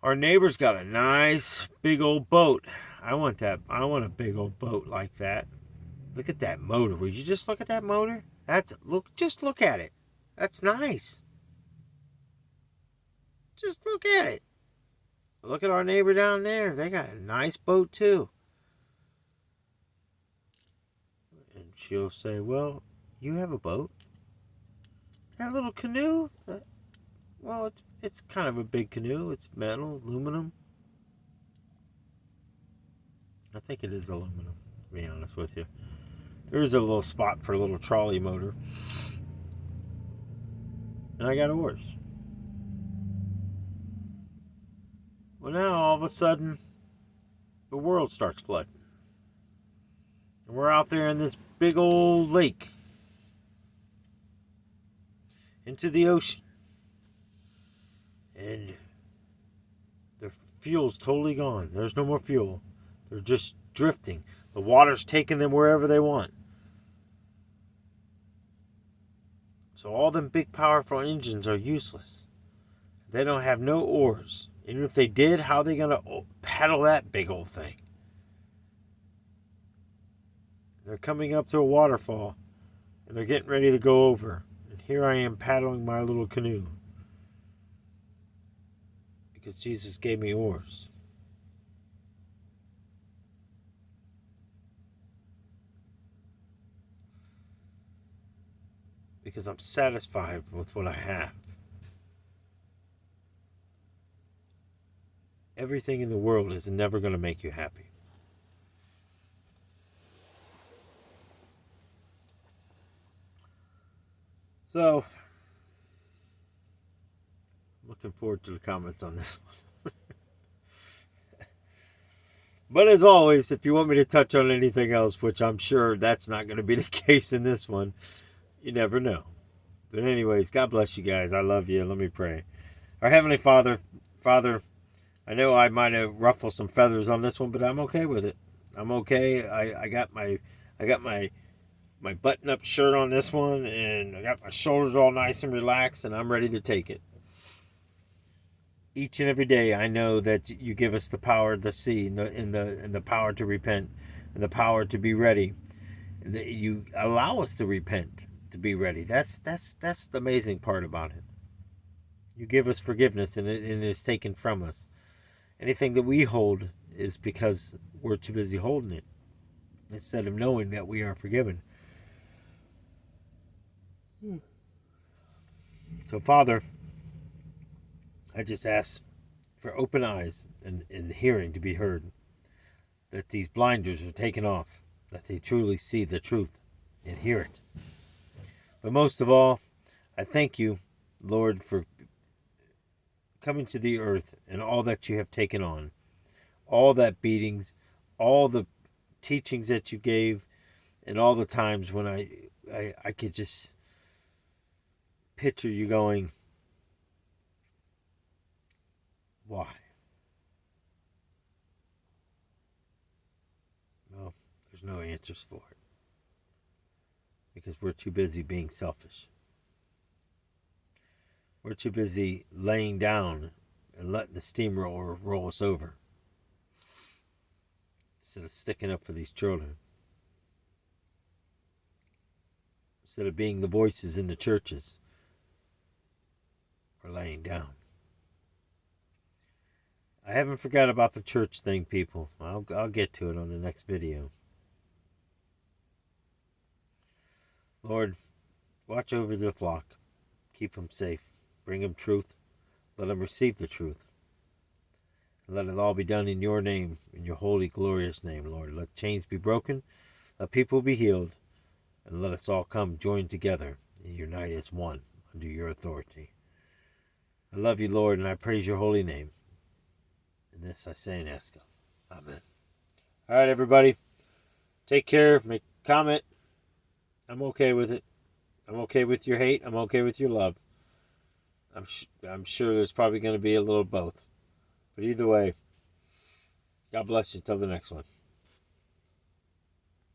Our neighbor's got a nice big old boat. I want a big old boat like that. Look at that motor. Would you just look at that motor? Just look at it. That's nice. Just look at it. Look at our neighbor down there. They got a nice boat too. And she'll say, well, you have a boat? That little canoe? Well, it's kind of a big canoe. It's metal, aluminum. I think it is aluminum, to be honest with you. There is a little spot for a little trolley motor. And I got oars. Well, now, all of a sudden, the world starts flooding. And we're out there in this big old lake. Into the ocean. And their fuel's totally gone. There's no more fuel. They're just drifting. The water's taking them wherever they want. So all them big powerful engines are useless. They don't have no oars. Even if they did, how are they going to paddle that big old thing? They're coming up to a waterfall, and they're getting ready to go over. And here I am paddling my little canoe. Because Jesus gave me oars. Because I'm satisfied with what I have. Everything in the world is never going to make you happy. So, looking forward to the comments on this one. But as always, if you want me to touch on anything else, which I'm sure that's not going to be the case in this one, you never know. But anyways, God bless you guys. I love you. Let me pray. Our Heavenly Father, I know I might have ruffled some feathers on this one, but I'm okay with it. I'm okay. I got my button up shirt on this one, and I got my shoulders all nice and relaxed, and I'm ready to take it. Each and every day, I know that you give us the power to see, and the power to repent, and the power to be ready, and that you allow us to repent, to be ready. That's the amazing part about it. You give us forgiveness, and it is taken from us. Anything that we hold is because we're too busy holding it, instead of knowing that we are forgiven. So, Father, I just ask for open eyes and hearing to be heard, that these blinders are taken off, that they truly see the truth and hear it. But most of all, I thank you, Lord, for coming to the earth and all that you have taken on, all that beatings, all the teachings that you gave, and all the times when I could just picture you going, why? Well, there's no answers for it, because we're too busy being selfish. We're too busy laying down and letting the steamroller roll us over, instead of sticking up for these children, instead of being the voices in the churches. We're laying down. I haven't forgot about the church thing, people. I'll get to it on the next video. Lord, watch over the flock. Keep them safe. Bring them truth. Let them receive the truth. And let it all be done in your name, in your holy, glorious name, Lord. Let chains be broken. Let people be healed. And let us all come joined together and unite as one under your authority. I love you, Lord, and I praise your holy name. And this I say and ask of. Amen. All right, everybody. Take care. Make a comment. I'm okay with it. I'm okay with your hate. I'm okay with your love. I'm sure there's probably going to be a little of both. But either way, God bless you. Till the next one.